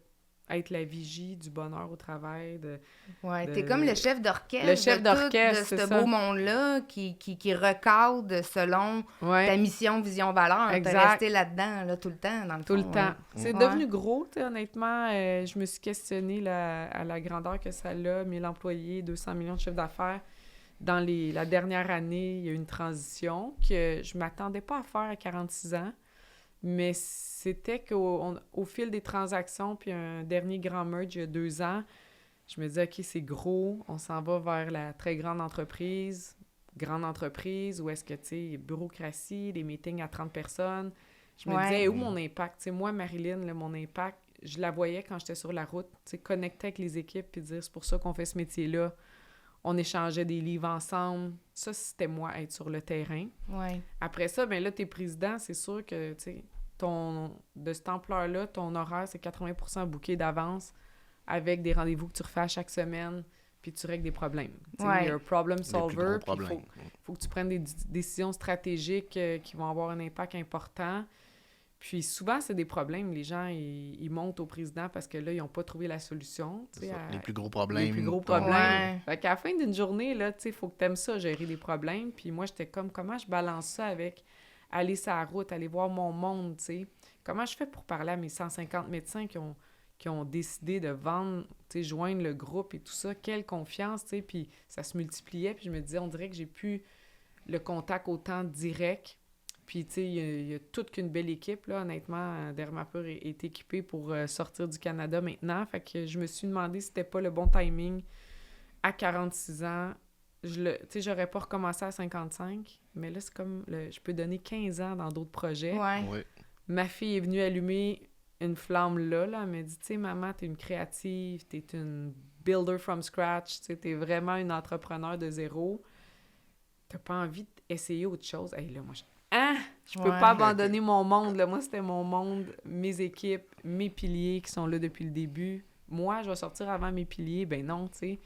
être la vigie du bonheur au travail. T'es comme le chef d'orchestre. Le chef d'orchestre, de ce beau monde-là qui recadre selon ta mission, vision, valeur. T'es resté là-dedans, là, tout le temps, dans le fond. Tout le temps. C'est devenu gros, honnêtement. Je me suis questionnée à la grandeur que ça a, 1000 employés, 200 millions de chiffre d'affaires. Dans la dernière année, il y a eu une transition que je m'attendais pas à faire à 46 ans. Mais c'était qu'au fil des transactions, puis un dernier grand merge il y a 2 ans, je me disais, OK, c'est gros, on s'en va vers la très grande entreprise, où est-ce que, tu sais, bureaucratie, des meetings à 30 personnes. Je me disais, où mon impact? Tu sais, moi, Marilyn, là, mon impact, je la voyais quand j'étais sur la route, tu sais, connecter avec les équipes, puis dire, c'est pour ça qu'on fait ce métier-là. On échangeait des livres ensemble. Ça, c'était moi, être sur le terrain. Ouais. Après ça, bien là, t'es président, c'est sûr que, tu sais, de cette ampleur-là, ton horaire, c'est 80% booké d'avance avec des rendez-vous que tu refais à chaque semaine, puis tu règles des problèmes. Tu sais, il y a un problem solver, puis il faut que tu prennes des décisions stratégiques qui vont avoir un impact important. Puis souvent, c'est des problèmes. Les gens, ils montent au président parce que là, ils n'ont pas trouvé la solution. Les plus gros problèmes. Fait qu'à la fin d'une journée, là, tu sais, il faut que tu aimes ça, gérer des problèmes. Puis moi, j'étais comme, comment je balance ça avec aller sur la route, aller voir mon monde, tu sais? Comment je fais pour parler à mes 150 médecins qui ont décidé de vendre, tu sais, joindre le groupe et tout ça? Quelle confiance, tu sais? Puis ça se multipliait. Puis je me disais, on dirait que j'ai plus le contact autant direct. Puis, tu sais, il y a toute qu'une belle équipe, là, honnêtement. Dermapur est équipé pour sortir du Canada maintenant. Fait que je me suis demandé si c'était pas le bon timing à 46 ans. Tu sais, j'aurais pas recommencé à 55, mais là, c'est comme... je peux donner 15 ans dans d'autres projets. Ouais. Ma fille est venue allumer une flamme là. Elle m'a dit, tu sais, maman, t'es une créative, t'es une builder from scratch, tu sais, t'es vraiment une entrepreneur de zéro. T'as pas envie d'essayer autre chose? Hey, là, moi, je peux pas abandonner mon monde, là. Moi, c'était mon monde, mes équipes, mes piliers qui sont là depuis le début. Moi, je vais sortir avant mes piliers. Ben non, tu sais.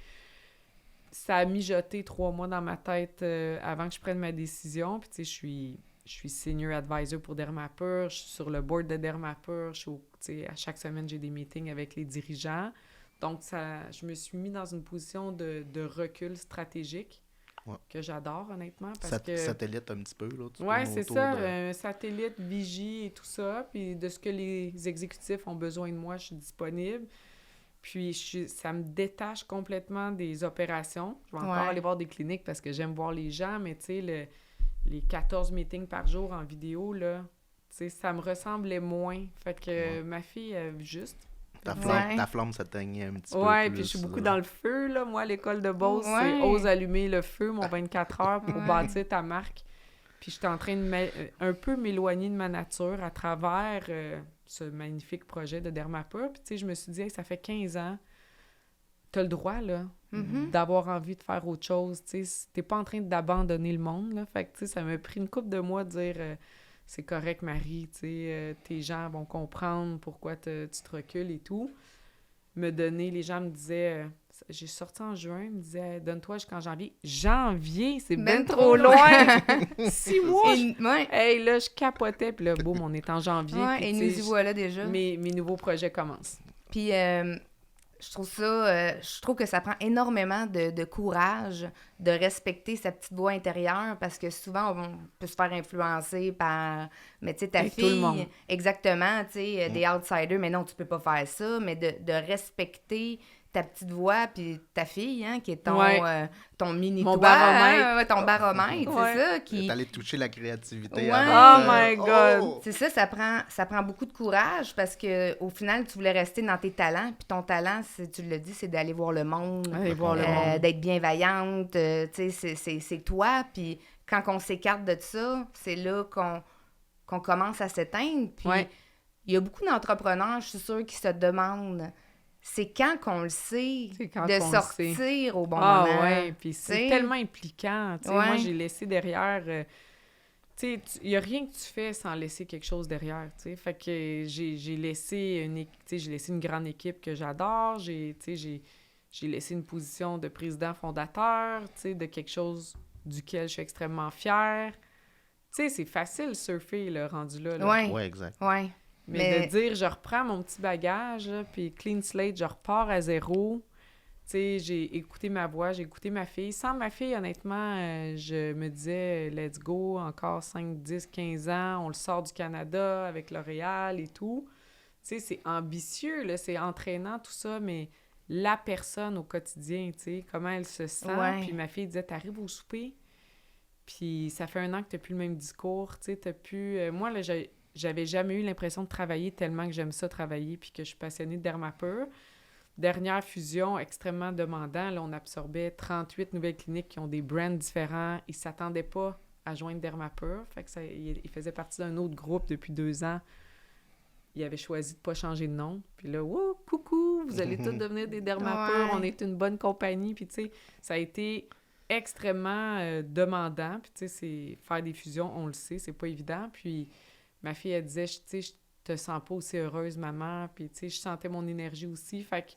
Ça a mijoté 3 mois dans ma tête avant que je prenne ma décision. Puis, tu sais, je suis senior advisor pour Dermapur. Je suis sur le board de Dermapur. Tu sais, à chaque semaine, j'ai des meetings avec les dirigeants. Donc, je me suis mis dans une position de recul stratégique. Que j'adore, honnêtement, parce que... Satellite un petit peu, là. Oui, c'est ça, satellite, vigie et tout ça, puis de ce que les exécutifs ont besoin de moi, je suis disponible. Puis ça me détache complètement des opérations. Je vais encore aller voir des cliniques parce que j'aime voir les gens, mais tu sais, les 14 meetings par jour en vidéo, là, tu sais, ça me ressemblait moins. Fait que ma fille, juste... Ta flamme s'éteignait un petit peu plus. Puis je suis beaucoup dans le feu, là. Moi, à l'école de Beauce, c'est « Ose allumer le feu », mon 24 heures, pour bâtir ta marque. Puis j'étais en train de un peu m'éloigner de ma nature à travers ce magnifique projet de Dermapur. Puis tu sais, je me suis dit, hey, ça fait 15 ans, t'as le droit, là, d'avoir envie de faire autre chose. Tu sais, t'es pas en train d'abandonner le monde, là. Fait que, tu sais, ça m'a pris une couple de mois de dire... c'est correct, Marie, tu sais, tes gens vont comprendre pourquoi tu te recules et tout. Les gens me disaient, j'ai sorti en juin, ils me disaient, donne-toi jusqu'en janvier. Janvier, c'est ben trop loin! 6 mois! Hey, là, je capotais, puis là, boum, on est en janvier. Et nous y voilà déjà. Mes nouveaux projets commencent. Puis, je trouve que ça prend énormément de courage de respecter sa petite voix intérieure parce que souvent, on peut se faire influencer par, mais tu sais, ta fille, tout le monde. Exactement, tu sais, des outsiders, mais non, tu peux pas faire ça, mais de respecter ta petite voix, puis ta fille, hein, qui est ton mini-toi. Mon baromètre. Hein, ton baromètre, c'est ça. T'es allé toucher la créativité. Oh my God! Oh! C'est ça, ça prend beaucoup de courage parce que au final, tu voulais rester dans tes talents, puis ton talent, tu l'as dit, c'est d'aller voir le monde, d'être bienveillante, tu sais, c'est toi, puis quand on s'écarte de ça, c'est là qu'on commence à s'éteindre, puis il y a beaucoup d'entrepreneurs, je suis sûre, qui se demandent... C'est quand qu'on le sait de sortir au bon moment. Ah oui, puis c'est tellement impliquant. Moi, j'ai laissé derrière... il n'y a rien que tu fais sans laisser quelque chose derrière. Fait que j'ai laissé une grande équipe que j'adore. J'ai laissé une position de président fondateur, de quelque chose duquel je suis extrêmement fière. C'est facile surfer, le rendu là. Oui, exact. Ouais. Mais de dire, je reprends mon petit bagage, là, puis clean slate, je repars à zéro. Tu sais, j'ai écouté ma voix, j'ai écouté ma fille. Sans ma fille, honnêtement, je me disais, let's go, encore 5, 10, 15 ans, on le sort du Canada avec L'Oréal et tout. Tu sais, c'est ambitieux, là, c'est entraînant, tout ça, mais la personne au quotidien, tu sais, comment elle se sent. Puis ma fille disait, t'arrives au souper, puis ça fait 1 an que t'as plus le même discours, tu sais, t'as plus... moi, là, j'avais jamais eu l'impression de travailler tellement que j'aime ça travailler puis que je suis passionnée de Dermapur. Dernière fusion, extrêmement demandant. Là, on absorbait 38 nouvelles cliniques qui ont des brands différents. Ils ne s'attendaient pas à joindre Dermapur. Fait que il faisait partie d'un autre groupe depuis 2 ans. Il avait choisi de ne pas changer de nom. Puis là, oh, coucou, vous allez tous devenir des Dermapur. On est une bonne compagnie. Puis tu sais, ça a été extrêmement demandant. Puis tu sais, faire des fusions, on le sait, c'est pas évident. Puis ma fille, elle disait, tu sais, je te sens pas aussi heureuse, maman. Puis, tu sais, je sentais mon énergie aussi. Fait que,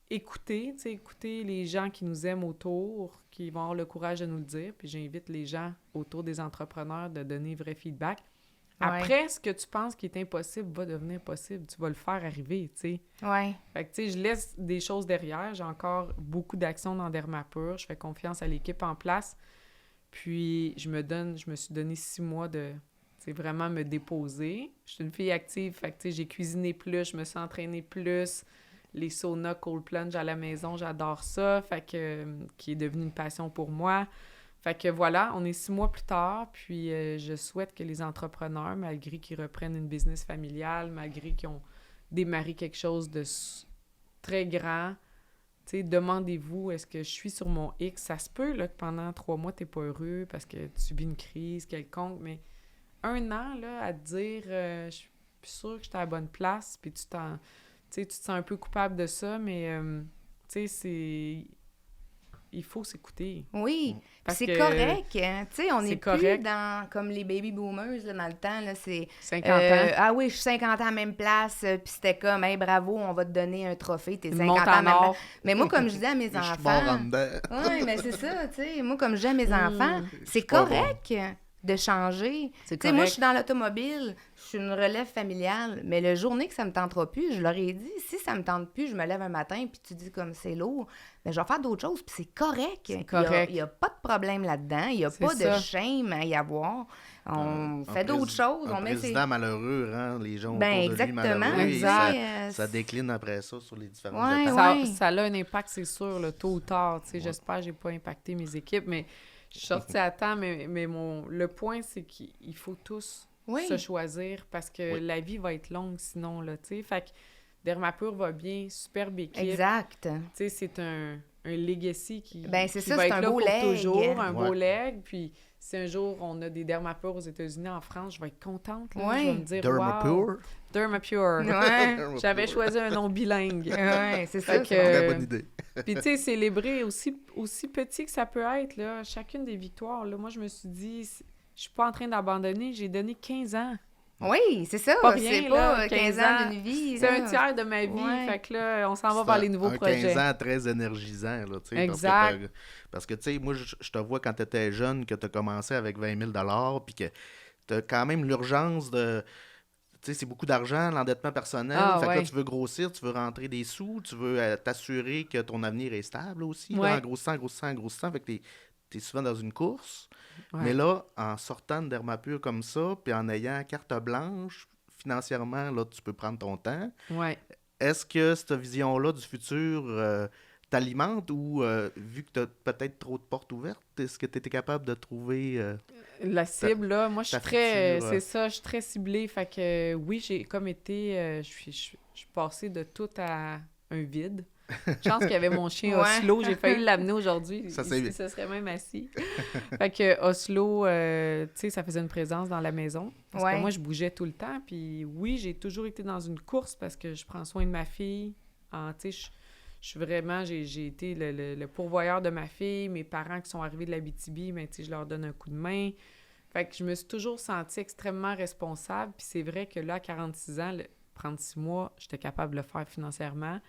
écouter les gens qui nous aiment autour, qui vont avoir le courage de nous le dire. Puis, j'invite les gens autour des entrepreneurs de donner vrai feedback. Après, ce que tu penses qui est impossible va devenir possible. Tu vas le faire arriver, tu sais. Ouais. Fait que, tu sais, je laisse des choses derrière. J'ai encore beaucoup d'actions dans Dermapur. Je fais confiance à l'équipe en place. Puis, je me suis donné 6 mois de... C'est vraiment me déposer. Je suis une fille active, fait que j'ai cuisiné plus, je me suis entraînée plus. Les saunas, cold plunge à la maison, j'adore ça, fait que qui est devenu une passion pour moi. Fait que voilà, on est 6 mois plus tard, puis je souhaite que les entrepreneurs, malgré qu'ils reprennent une business familiale, malgré qu'ils ont démarré quelque chose de très grand, tu sais, demandez-vous, est-ce que je suis sur mon X? Ça se peut là, que pendant 3 mois, t'es pas heureux parce que tu subis une crise quelconque, mais 1 an, là, à te dire, je suis sûre que j'étais à la bonne place, puis tu te sens un peu coupable de ça, mais, tu sais, il faut s'écouter. Oui, Parce c'est que correct. Hein? Tu sais, on c'est est plus correct. dans comme les baby boomers là, dans le temps. Là, c'est 50 ans. Ah oui, je suis 50 ans à la même place. Puis c'était comme, hey, bravo, on va te donner un trophée. T'es Une 50 ans montre à la en même or. place. Mais moi, comme je disais à mes Je suis mort en enfants. dedans. Oui, mais c'est ça, tu sais. Moi, comme je dis à mes enfants, Je c'est suis pas correct de changer. C'est Tu sais, moi, correct. je suis dans l'automobile, je suis une relève familiale, mais le journée que ça me tentera plus, je leur ai dit, si ça me tente plus, je me lève un matin, puis tu dis comme c'est lourd, mais je vais faire d'autres choses, puis c'est correct. C'est correct. Il n'y a pas de problème là-dedans, il n'y a C'est pas ça. de shame à y avoir. On fait d'autres choses, Un on met ses... président malheureux rend les gens Ben, autour de lui exactement. malheureux. et Exact. ça décline après ça sur les différentes Ouais, étapes. Ça, ouais. ça a un impact, c'est sûr, là, tôt ou tard. Tu sais, Ouais. j'espère que j'ai pas impacté mes équipes, mais je suis sortie à temps, mais le point, c'est qu'il faut tous Oui. se choisir parce que Oui. la vie va être longue sinon, là, tu sais. Fait que Dermapur va bien, superbe équipe. Exact. Tu sais, c'est un legacy qui, Ben, c'est qui ça, va c'est être un là beau pour leg. toujours, un Ouais. beau leg. Puis si un jour on a des Dermapur aux États-Unis, en France, je vais être contente. Là. Ouais. Je vais me dire, Dermapur? wow, Dermapur. Ouais. J'avais choisi un nom bilingue. Ouais, c'est ça. Fait que- Très bonne idée. Puis, tu sais, célébrer aussi petit que ça peut être, là, chacune des victoires, là. Moi, je me suis dit, je suis pas en train d'abandonner, j'ai donné 15 ans. Oui, c'est ça. Pas rien, c'est pas là, 15 ans d'une vie. C'est là. un tiers de ma vie, Ouais. fait que là, on s'en va C'est vers les nouveaux un projets. 15 ans très énergisant, là, tu sais. Exact. Parce que, tu sais, moi, je te vois quand tu étais jeune, que tu as commencé avec 20 000 $, puis que tu as quand même l'urgence de... Tu sais, c'est beaucoup d'argent, l'endettement personnel. Ah, fait que là, ouais. tu veux grossir, tu veux rentrer des sous, tu veux t'assurer que ton avenir est stable aussi, Ouais. là, en grossissant. Fait que t'es souvent dans une course. Ouais. Mais là, en sortant de Dermapur comme ça, puis en ayant carte blanche, financièrement, là, tu peux prendre ton temps. Ouais. Est-ce que cette vision-là du futur t'alimente ou, vu que tu as peut-être trop de portes ouvertes, est-ce que tu étais capable de trouver... La cible, là, moi, je suis ta très... future, C'est ça, je suis très ciblée. Fait que, oui, j'ai comme été... je suis passée de tout à un vide. Je pense qu'il y avait mon chien Ouais. Oslo. J'ai failli l'amener aujourd'hui. Ça, c'est Ici, bien. ça serait même assis. Fait que Oslo, tu sais, ça faisait une présence dans la maison. Parce Ouais. que moi, je bougeais tout le temps. Puis oui, j'ai toujours été dans une course parce que je prends soin de ma fille. Tu sais, je suis vraiment... J'ai été le pourvoyeur de ma fille. Mes parents qui sont arrivés de l'Abitibi, mais tu sais, je leur donne un coup de main. Fait que je me suis toujours sentie extrêmement responsable. Puis c'est vrai que là, à 46 ans, prendre 6 mois, j'étais capable de le faire financièrement.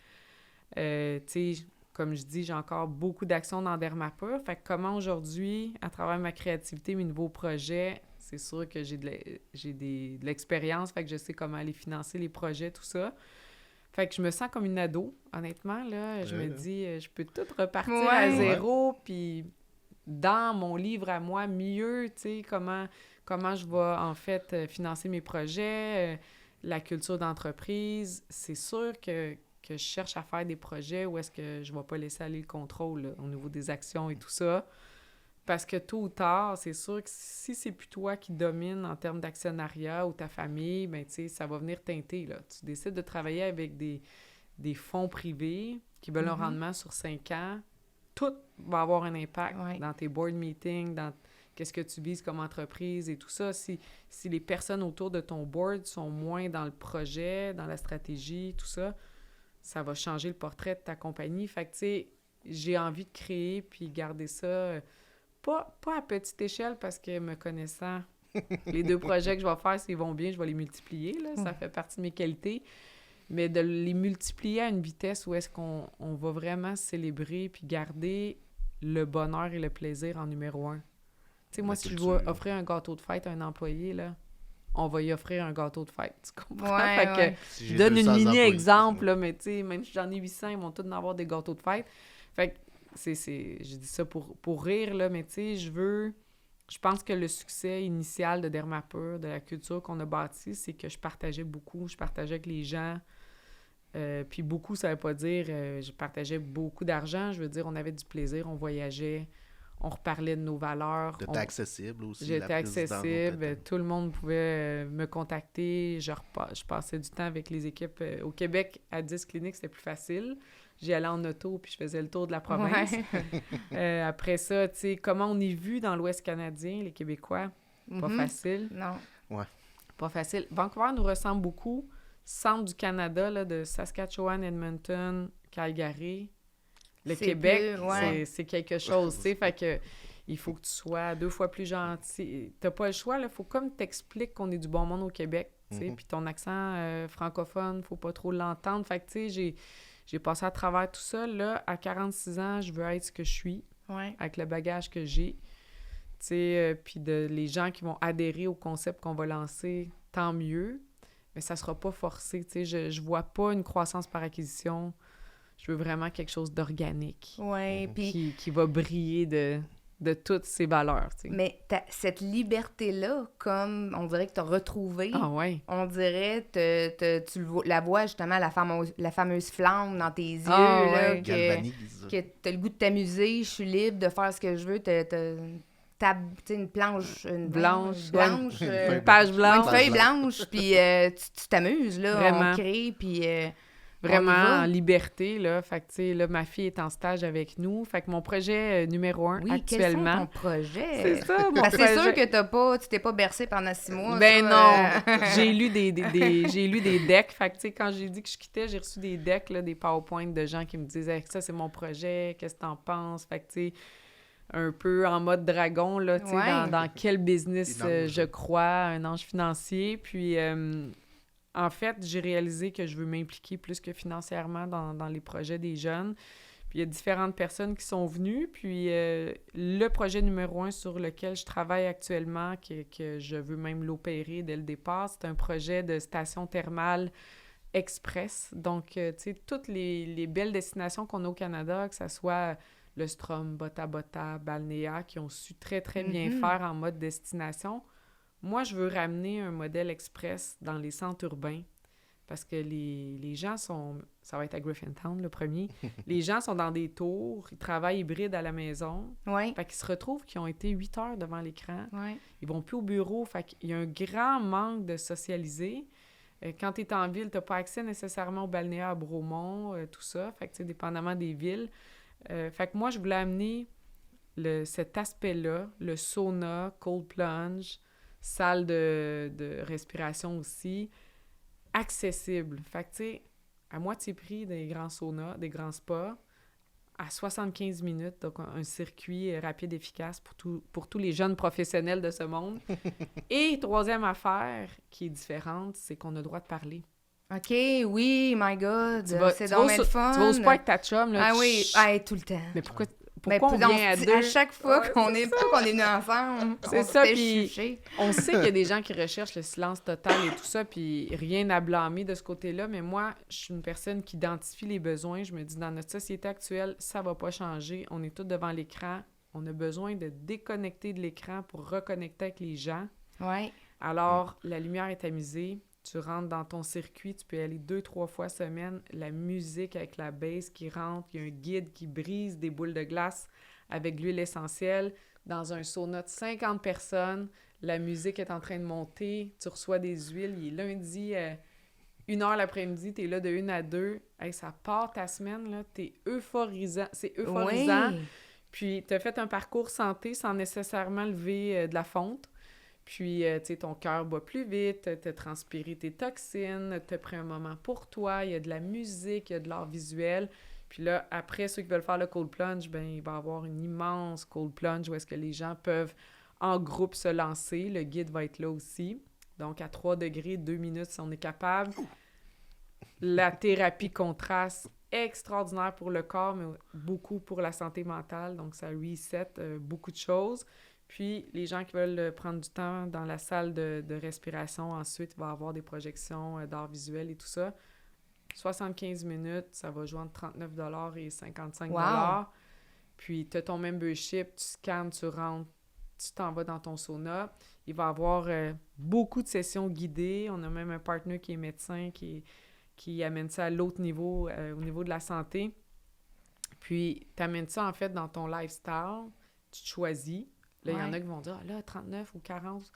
Tu sais, comme je dis, j'ai encore beaucoup d'actions dans Dermapur. Fait que comment aujourd'hui, à travers ma créativité, mes nouveaux projets, c'est sûr que j'ai de l'expérience, fait que je sais comment aller financer les projets, tout ça. Fait que je me sens comme une ado, honnêtement, là. Je me dis, je peux tout repartir Ouais. à zéro, puis dans mon livre à moi, mieux, tu sais, comment je vais, en fait, financer mes projets, la culture d'entreprise. C'est sûr que je cherche à faire des projets où est-ce que je ne vais pas laisser aller le contrôle là, au niveau des actions et tout ça. Parce que tôt ou tard, c'est sûr que si c'est plus toi qui domine en termes d'actionnariat ou ta famille, ben tu sais, ça va venir teinter, là. Tu décides de travailler avec des fonds privés qui veulent un rendement sur 5 ans, tout va avoir un impact Ouais. dans tes board meetings, dans qu'est-ce que tu vises comme entreprise et tout ça. Si les personnes autour de ton board sont moins dans le projet, dans la stratégie, tout ça, ça va changer le portrait de ta compagnie. Fait que, tu sais, j'ai envie de créer puis garder ça, pas à petite échelle parce que me connaissant, les 2 projets que je vais faire, s'ils vont bien, je vais les multiplier, là. Ça fait partie de mes qualités. Mais de les multiplier à une vitesse où est-ce qu'on va vraiment célébrer puis garder le bonheur et le plaisir en numéro 1. Tu sais, moi, La si je culture. veux offrir un gâteau de fête à un employé, là, on va y offrir un gâteau de fête, tu comprends? Ouais, Fait que, ouais. Si je j'ai donne 200 une employés, mini-exemple, là, mais tu sais, même si j'en ai 800, ils vont tous en avoir des gâteaux de fête. Fait que, je dis ça pour rire, là, mais tu sais, je pense que le succès initial de Dermapur, de la culture qu'on a bâtie, c'est que je partageais beaucoup, je partageais avec les gens. Puis beaucoup, ça veut pas dire je partageais beaucoup d'argent. Je veux dire, on avait du plaisir, on voyageait, On reparlait de nos valeurs. T'étais accessible aussi. J'étais accessible. Tout le monde pouvait me contacter. Je passais du temps avec les équipes. Au Québec, à 10 cliniques, c'était plus facile. J'y allais en auto, puis je faisais le tour de la province. Après ça, tu sais, comment on est vu dans l'Ouest canadien, les Québécois? Pas facile. Non. Ouais. Pas facile. Vancouver nous ressemble beaucoup. Centre du Canada, là, de Saskatchewan, Edmonton, Calgary. Le Québec, c'est quelque chose, tu sais. Fait que il faut que tu sois 2 fois plus gentil. T'as pas le choix, là. Faut comme t'expliques qu'on est du bon monde au Québec, tu sais. Puis ton accent francophone, faut pas trop l'entendre. Fait que, tu sais, j'ai passé à travers tout ça. Là, à 46 ans, je veux être ce que je suis, avec le bagage que j'ai. Tu sais, puis les gens qui vont adhérer au concept qu'on va lancer, tant mieux. Mais ça sera pas forcé, tu sais. Je vois pas une croissance par acquisition. Je veux vraiment quelque chose d'organique. Oui, puis... Qui va briller de toutes ces valeurs, tu sais. Mais cette liberté-là, comme on dirait que tu as retrouvé, on dirait tu la vois justement, la fameuse flamme dans tes yeux, là, que tu as le goût de t'amuser, je suis libre de faire ce que je veux, une planche blanche, une page blanche, une feuille blanche, puis tu t'amuses, là, vraiment. On crée, puis... Vraiment en liberté, là. Fait que, tu sais, là, ma fille est en stage avec nous. Fait que mon projet numéro 1 actuellement... Oui, quel ton projet? C'est ça, mon projet. C'est sûr que tu t'es pas bercé pendant 6 mois. Ben non! J'ai lu des decks. Fait que, tu sais, quand j'ai dit que je quittais, j'ai reçu des decks, là, des PowerPoint de gens qui me disaient « Ça, c'est mon projet. Qu'est-ce que t'en penses? » Fait que, tu sais, un peu en mode dragon, là, tu sais, dans quel business je crois, un ange financier. Puis... en fait, j'ai réalisé que je veux m'impliquer plus que financièrement dans les projets des jeunes. Puis il y a différentes personnes qui sont venues. Puis le projet numéro 1 sur lequel je travaille actuellement, que je veux même l'opérer dès le départ, c'est un projet de station thermale express. Donc, tu sais, toutes les belles destinations qu'on a au Canada, que ce soit le Strom, Bota Bota, Balnéa, qui ont su très, très bien faire en mode destination. Moi, je veux ramener un modèle express dans les centres urbains parce que les gens sont... Ça va être à Griffintown, le premier. Les gens sont dans des tours, ils travaillent hybrides à la maison. Fait qu'ils se retrouvent qu'ils ont été 8 heures devant l'écran. Ils vont plus au bureau. Fait qu'il y a un grand manque de socialiser. Quand tu es en ville, tu n'as pas accès nécessairement au balnéaire à Bromont, tout ça. Fait que, tu sais, dépendamment des villes. Fait que moi, je voulais amener cet aspect-là, le sauna, cold plunge, salle de respiration aussi, accessible. Fait que, tu sais, à moitié prix des grands saunas, des grands spas, à 75 minutes, donc un circuit rapide, efficace pour tous les jeunes professionnels de ce monde. Et troisième affaire qui est différente, c'est qu'on a le droit de parler. OK, oui, my God, c'est donc le fun. Tu vas au spa avec ta chum, là. Ah oui, tout le temps. Mais pourquoi on vient à deux? À chaque fois qu'on est venus ensemble, c'est ça, puis on sait qu'il y a des gens qui recherchent le silence total et tout ça, puis rien à blâmer de ce côté-là, mais moi, je suis une personne qui identifie les besoins. Je me dis, dans notre société actuelle, ça va pas changer. On est tous devant l'écran. On a besoin de déconnecter de l'écran pour reconnecter avec les gens. Alors, la lumière est tamisée. Tu rentres dans ton circuit, tu peux y aller 2-3 fois semaine. La musique avec la bass qui rentre, il y a un guide qui brise des boules de glace avec l'huile essentielle. Dans un sauna de 50 personnes, la musique est en train de monter, tu reçois des huiles. Il est lundi, 1h l'après-midi, t'es là de 1 à 2. Hey, ça part ta semaine, là, t'es euphorisant. C'est euphorisant. Puis t'as fait un parcours santé sans nécessairement lever de la fonte. Puis, tu sais, ton cœur bat plus vite, t'as transpiré tes toxines, t'as pris un moment pour toi, il y a de la musique, il y a de l'art visuel. Puis là, après, ceux qui veulent faire le cold plunge, ben il va y avoir une immense cold plunge où est-ce que les gens peuvent, en groupe, se lancer. Le guide va être là aussi. Donc, à 3 degrés, 2 minutes, si on est capable. La thérapie contraste, extraordinaire pour le corps, mais beaucoup pour la santé mentale. Donc, ça reset beaucoup de choses. Puis, les gens qui veulent prendre du temps dans la salle de respiration, ensuite, il va y avoir des projections d'art visuel et tout ça. 75 minutes, ça va jouer entre 39$ et 55$. Wow. Puis, tu as ton membership, tu scannes, tu rentres, tu t'en vas dans ton sauna. Il va y avoir beaucoup de sessions guidées. On a même un partenaire qui est médecin qui amène ça à l'autre niveau, au niveau de la santé. Puis, tu amènes ça, en fait, dans ton lifestyle. tu te choisis. Là, il y en a qui vont dire, ah, là, 39 ou 40,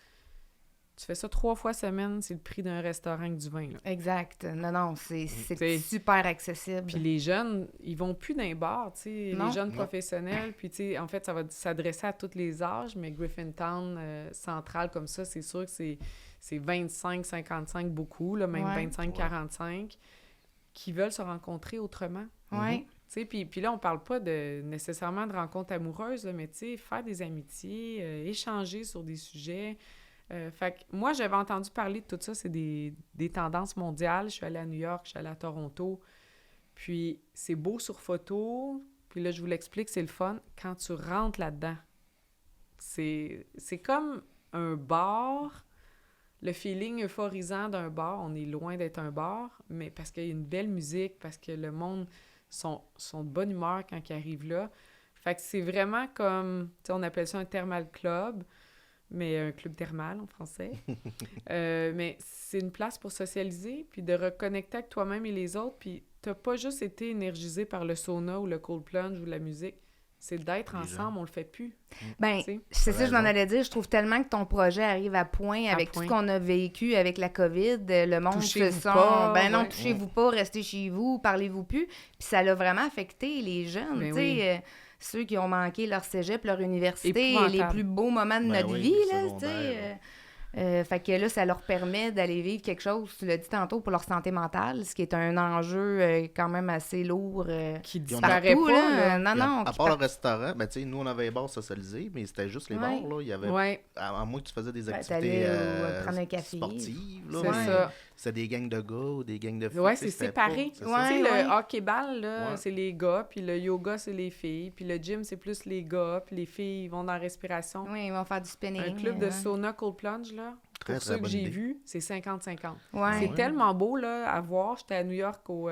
tu fais ça 3 fois semaine, c'est le prix d'un restaurant avec du vin. Là. Exact. Non, c'est super accessible. Puis les jeunes, ils vont plus dans les bars, tu sais, les jeunes professionnels. Puis, tu sais, en fait, ça va s'adresser à tous les âges, mais Griffintown central comme ça, c'est sûr que c'est 25-55 beaucoup, là, même 25-45, qui veulent se rencontrer autrement. Oui. Tu sais, puis là, on parle pas nécessairement de rencontres amoureuses, là, mais tu sais, faire des amitiés, échanger sur des sujets. Fait que moi, j'avais entendu parler de tout ça, c'est des tendances mondiales. Je suis allée à New York, je suis allée à Toronto. Puis c'est beau sur photo. Puis là, je vous l'explique, c'est le fun. Quand tu rentres là-dedans, c'est comme un bar. Le feeling euphorisant d'un bar, on est loin d'être un bar, mais parce qu'il y a une belle musique, parce que le monde sont de bonne humeur quand ils arrivent là. Fait que c'est vraiment comme, tu sais, on appelle ça un thermal club, mais un club thermal en français. Mais c'est une place pour socialiser, puis de reconnecter avec toi-même et les autres, puis t'as pas juste été énergisé par le sauna ou le cold plunge ou la musique, c'est d'être ensemble, on le fait plus. Ben, c'est ça que je m'en allais dire, je trouve tellement que ton projet arrive à point avec tout ce qu'on a vécu avec la COVID, le monde se sent... Ben non, touchez-vous pas, restez chez vous, parlez-vous plus, puis ça l'a vraiment affecté les jeunes, tu sais... ceux qui ont manqué leur cégep, leur université, les plus beaux moments de notre vie, là, tu sais. Fait que là, ça leur permet d'aller vivre quelque chose, tu l'as dit tantôt, pour leur santé mentale, ce qui est un enjeu quand même assez lourd. Qui disparaît pas, là. Non, à part le restaurant, ben tu sais, nous, on avait les bars socialisés, mais c'était juste les bars, là. Il y avait... À moins que tu faisais des activités prendre un café. Sportives, là. C'est ça. C'était des gangs de gars ou des gangs de filles. Ouais, c'est séparé. Tu sais, le hockey-ball, là, c'est les gars, puis le yoga, c'est les filles, puis le gym, c'est plus les gars, puis les filles, ils vont dans la respiration. Oui, ils vont faire du spinning. Un club de sauna cold plunge, là, pour ceux que j'ai vus, c'est 50-50. Ouais. C'est tellement beau, là, à voir. J'étais à New York au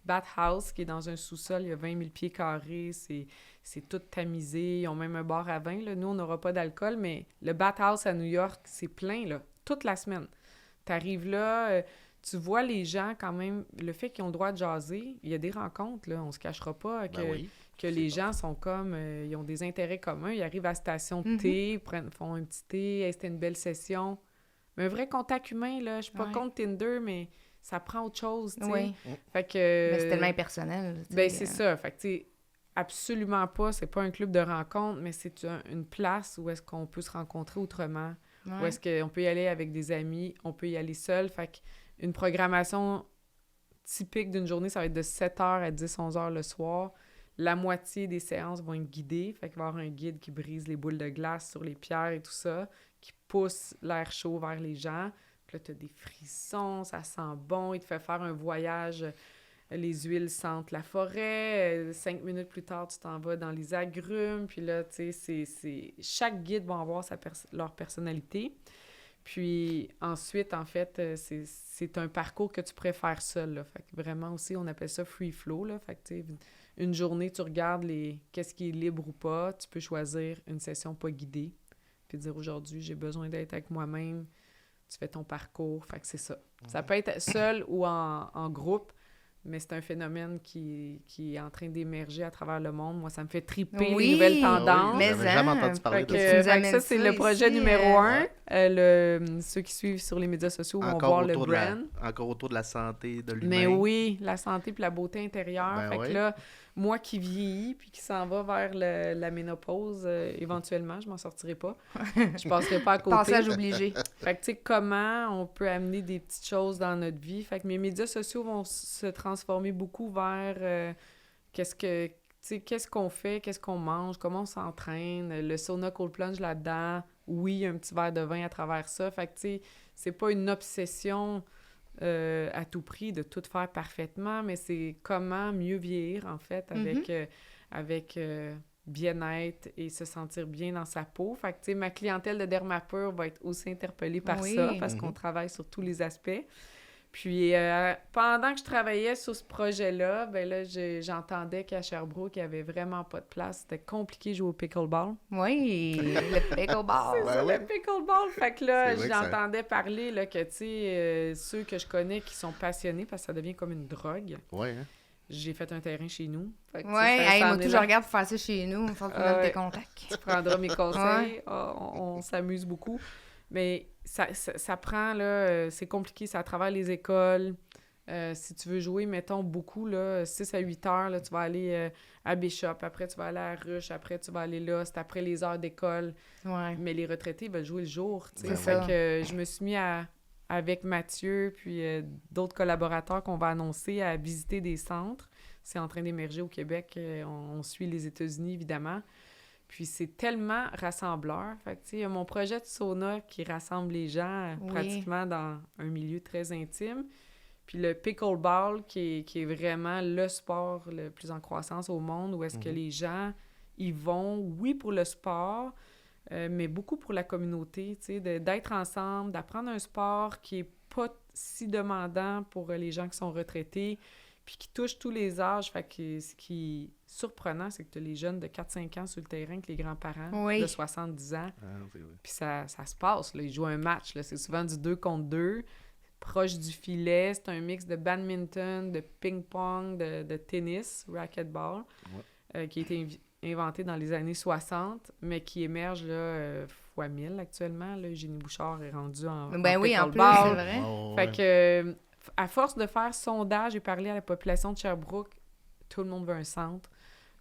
Bathhouse, qui est dans un sous-sol, il y a 20 000 pieds carrés, c'est tout tamisé, ils ont même un bar à vin, là. Nous, on n'aura pas d'alcool, mais le Bathhouse à New York, c'est plein, là, toute la semaine. T'arrives là, tu vois les gens quand même, le fait qu'ils ont le droit de jaser, il y a des rencontres, là, on se cachera pas que les gens sont comme, ils ont des intérêts communs, ils arrivent à la station de thé, font un petit thé, hey, c'était une belle session. Mais un vrai contact humain, là, je suis pas contre Tinder, mais ça prend autre chose, tu sais. Oui. Fait que... Mais c'est tellement impersonnel. Ben, c'est ça. Fait que, tu sais, absolument pas, c'est pas un club de rencontre, mais c'est une place où est-ce qu'on peut se rencontrer autrement. Où est-ce qu'on peut y aller avec des amis, on peut y aller seul. Fait qu'une programmation typique d'une journée, ça va être de 7h à 10-11h le soir. La moitié des séances vont être guidées. Fait qu'il va y avoir un guide qui brise les boules de glace sur les pierres et tout ça, qui pousse l'air chaud vers les gens. Puis là, t'as des frissons, ça sent bon. Il te fait faire un voyage, les huiles sentent la forêt. 5 minutes plus tard, tu t'en vas dans les agrumes. Puis là, tu sais, chaque guide va avoir leur personnalité. Puis ensuite, en fait, c'est un parcours que tu préfères seul, là. Fait que vraiment aussi, on appelle ça free flow, là. Fait que, tu sais, une journée, tu regardes qu'est-ce qui est libre ou pas. Tu peux choisir une session pas guidée. Puis dire, aujourd'hui, j'ai besoin d'être avec moi-même. Tu fais ton parcours. Fait que c'est ça. Ça peut être seul ou en groupe, mais c'est un phénomène qui est en train d'émerger à travers le monde. Moi, ça me fait triper les nouvelles tendances. Mais j'avais jamais entendu parler de ça. Ça, c'est le projet numéro 1. Ceux qui suivent sur les médias sociaux vont voir le brand. Encore autour de la santé de l'humain. Mais oui, la santé puis la beauté intérieure. Fait que là, moi qui vieillis puis qui s'en va vers la ménopause, éventuellement, je m'en sortirai pas. Je passerai pas à côté. Passage obligé. Fait que, tu sais, comment on peut amener des petites choses dans notre vie. Fait que mes médias sociaux vont se transformer beaucoup vers qu'est-ce qu'on fait, qu'est-ce qu'on mange, comment on s'entraîne, le sauna cold plunge là-dedans. Oui, un petit verre de vin à travers ça. Fait que, tu sais, c'est pas une obsession à tout prix de tout faire parfaitement, mais c'est comment mieux vieillir, en fait, avec bien-être et se sentir bien dans sa peau. Fait que, tu sais, ma clientèle de Dermapur va être aussi interpellée par ça, parce qu'on travaille sur tous les aspects. Puis, pendant que je travaillais sur ce projet-là, ben là, j'entendais qu'à Sherbrooke, il n'y avait vraiment pas de place. C'était compliqué de jouer au pickleball. Oui, le pickleball. C'est ça, le pickleball. Fait que là, j'entendais parler là, que, tu sais, ceux que je connais qui sont passionnés, parce que ça devient comme une drogue. Ouais, hein? j'ai fait un terrain chez nous. Fait que, moi tout, je regarde pour faire ça chez nous. Il faut qu'on donne tes contacts. Tu prendras mes conseils. On s'amuse beaucoup. Mais ça prend, là, c'est compliqué, c'est à travers les écoles. Si tu veux jouer, mettons, beaucoup, là, 6 à 8 heures, là, tu vas aller à Bishop, après tu vas aller à Rush, après tu vas aller là, c'est après les heures d'école. Ouais. Mais les retraités veulent jouer le jour, tu sais. C'est Fait ça. que je me suis mis avec Mathieu, puis d'autres collaborateurs qu'on va annoncer à visiter des centres. C'est en train d'émerger au Québec. On suit les États-Unis, évidemment. Puis c'est tellement rassembleur. Fait que, tu sais, il y a mon projet de sauna qui rassemble les gens pratiquement dans un milieu très intime. Puis le pickleball qui est vraiment le sport le plus en croissance au monde, où est-ce que les gens y vont, oui, pour le sport, mais beaucoup pour la communauté, tu sais, d'être ensemble, d'apprendre un sport qui est pas si demandant pour les gens qui sont retraités, puis qui touche tous les âges. Fait que ce qui est surprenant, c'est que tu as les jeunes de 4-5 ans sur le terrain que les grands-parents de 70 ans. Puis ça se passe, là. Ils jouent un match, là. C'est souvent du 2 contre 2, proche du filet. C'est un mix de badminton, de ping-pong, de tennis, racquetball, qui a été inventé dans les années 60, mais qui émerge là, fois 1000 actuellement. Là. Eugénie Bouchard est rendue en oui, en plus, c'est vrai. Fait que, à force de faire sondage et parler à la population de Sherbrooke, tout le monde veut un centre.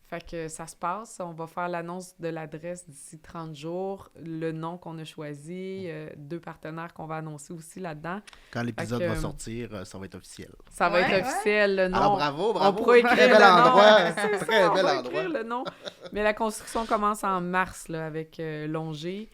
Fait que ça se passe. On va faire l'annonce de l'adresse d'ici 30 jours, le nom qu'on a choisi, 2 partenaires qu'on va annoncer aussi là-dedans. Quand l'épisode va sortir, ça va être officiel. Ça va être officiel, le nom. Alors, bravo. On pourra écrire très bel le endroit. nom. C'est ça, on va écrire le nom. Mais la construction commence en mars là, avec Longé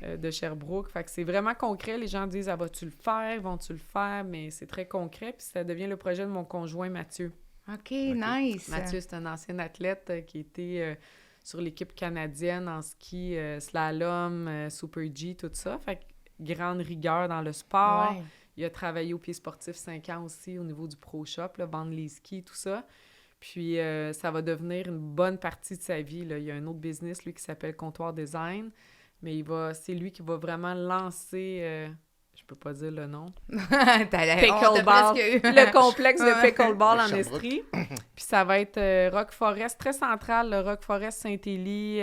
de Sherbrooke. Fait que c'est vraiment concret. Les gens disent « Ah, vas-tu le faire? Vont-tu le faire? » Mais c'est très concret. Puis ça devient le projet de mon conjoint Mathieu. OK, nice. Mathieu, c'est un ancien athlète qui était sur l'équipe canadienne en ski, slalom, Super G, tout ça. Fait que grande rigueur dans le sport. Ouais. Il a travaillé au pied sportif 5 ans aussi au niveau du Pro Shop, là, vendre les skis, tout ça. Puis ça va devenir une bonne partie de sa vie, là. Il y a un autre business, lui, qui s'appelle Comptoir Design. Mais c'est lui qui va vraiment lancer... je peux pas dire le nom. Pickleball. Le complexe de pickleball en Estrie. Puis ça va être Rock Forest, très central, le Rock Forest Saint-Élie,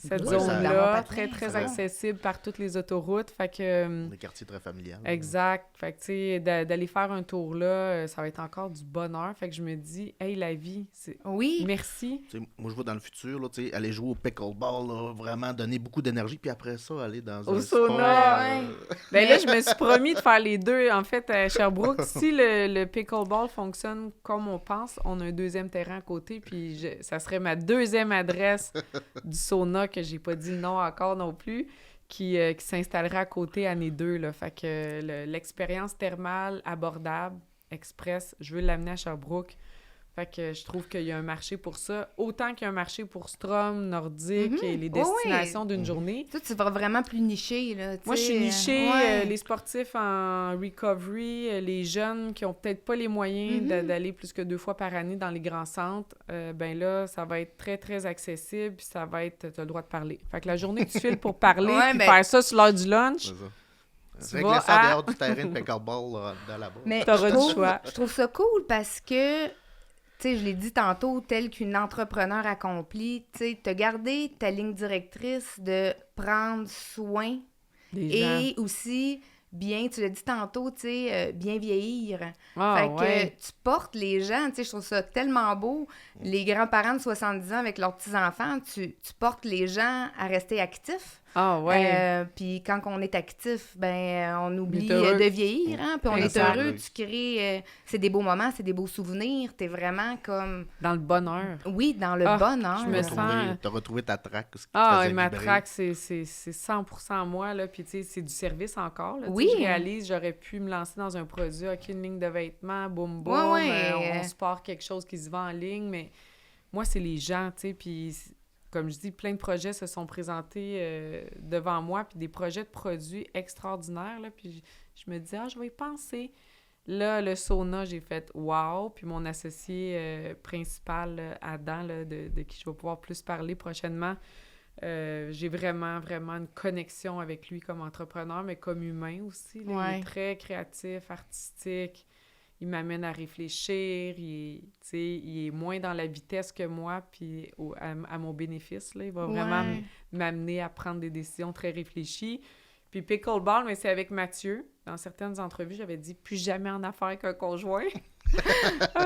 cette zone-là, très, très accessible par toutes les autoroutes. Fait que... Des quartiers très familiales. Exact. Fait que, tu sais, d'aller faire un tour là, ça va être encore du bonheur. Fait que je me dis, hey, la vie, c'est... Oui. Merci. T'sais, moi, je vois dans le futur, là, aller jouer au pickleball, là, vraiment donner beaucoup d'énergie, puis après ça, aller dans un sauna. Ben là, je me suis promis de faire les deux. En fait, à Sherbrooke, si le pickleball fonctionne comme on pense, on a un 2e terrain à côté, puis ça serait ma 2e adresse du sauna, que j'ai pas dit non encore non plus, qui s'installerait à côté année 2. Là. Fait que l'expérience thermale abordable, express, je veux l'amener à Sherbrooke. Fait que je trouve qu'il y a un marché pour ça. Autant qu'il y a un marché pour Strom, Nordique et les destinations d'une journée. Toi, tu vas vraiment plus niché, là. Moi, je suis nichée. Les sportifs en recovery, les jeunes qui ont peut-être pas les moyens d'aller plus que 2 fois par année dans les grands centres, ben là, ça va être très, très accessible, puis ça va être... T'as le droit de parler. Fait que la journée que tu files pour parler, puis faire ça sur l'heure du lunch... C'est vrai que laisser en dehors du terrain de pickleball là-bas. Mais t'auras du choix. Je trouve ça cool parce que... Tu sais, je l'ai dit tantôt, tel qu'une entrepreneur accomplie, tu sais, t'as gardé ta ligne directrice de prendre soin et aussi bien, tu l'as dit tantôt, tu sais, bien vieillir. Fait que tu portes les gens, tu sais, je trouve ça tellement beau. Les grands-parents de 70 ans avec leurs petits-enfants, tu portes les gens à rester actifs. Puis quand on est actif, ben on oublie de vieillir, hein, puis on est heureux, tu crées... c'est des beaux moments, c'est des beaux souvenirs, t'es vraiment comme... Dans le bonheur. Oui, dans le bonheur. Je me sens... T'as retrouvé ta traque. Ma traque, c'est 100% moi, là, puis tu sais, c'est du service encore, là. Oui. Je réalise, j'aurais pu me lancer dans un produit, OK, une ligne de vêtements, boum, boum, on se part quelque chose qui se vend en ligne, mais moi, c'est les gens, tu sais, puis... Comme je dis, plein de projets se sont présentés devant moi, puis des projets de produits extraordinaires, là, puis je me dis, je vais y penser. Là, le sauna, j'ai fait « wow », puis mon associé principal, Adam, là, de qui je vais pouvoir plus parler prochainement, j'ai vraiment, vraiment une connexion avec lui comme entrepreneur, mais comme humain aussi. Là. Il est très créatif, artistique. il m'amène à réfléchir, il est moins dans la vitesse que moi, puis à mon bénéfice, là. Il va vraiment m'amener à prendre des décisions très réfléchies. Puis pickleball, mais c'est avec Mathieu. Dans certaines entrevues, j'avais dit « plus jamais en affaires avec un conjoint ».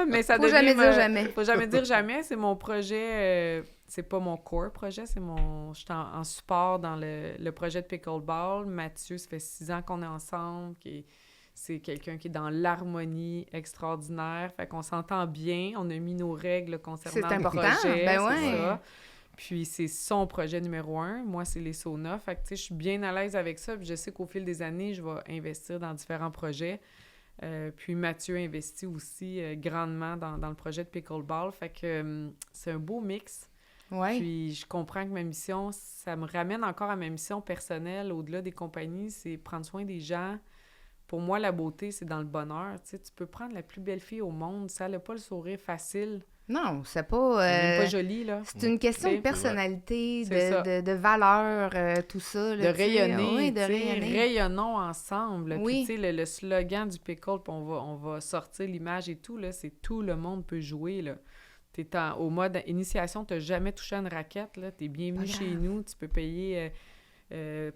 Mais ça Faut jamais dire jamais. Faut jamais dire jamais. C'est mon projet, c'est pas mon core projet, c'est je suis en support dans le projet de pickleball. Mathieu, ça fait 6 ans qu'on est ensemble, c'est quelqu'un qui est dans l'harmonie extraordinaire. Fait qu'on s'entend bien. On a mis nos règles concernant le projet. Ben ouais. C'est ça. Puis c'est son projet numéro 1. Moi, c'est les saunas. Fait que, tu sais, je suis bien à l'aise avec ça. Puis je sais qu'au fil des années, je vais investir dans différents projets. Puis Mathieu investit aussi grandement dans le projet de pickleball. Fait que c'est un beau mix. Ouais. Puis je comprends que ma mission, ça me ramène encore à ma mission personnelle au-delà des compagnies, c'est prendre soin des gens. Pour moi, la beauté, c'est dans le bonheur. Tu sais, tu peux prendre la plus belle fille au monde, ça n'a pas le sourire facile. Non, c'est pas... même pas joli, là. C'est une question de personnalité, de valeur, tout ça. Là, de rayonner, oui, de rayonner. Rayonnons ensemble. Oui. Puis, tu sais, le slogan du pickle, puis on va sortir l'image et tout, là, c'est tout le monde peut jouer, là. T'es au mode initiation, t'as jamais touché à une raquette, là. T'es bienvenu chez nous, tu peux payer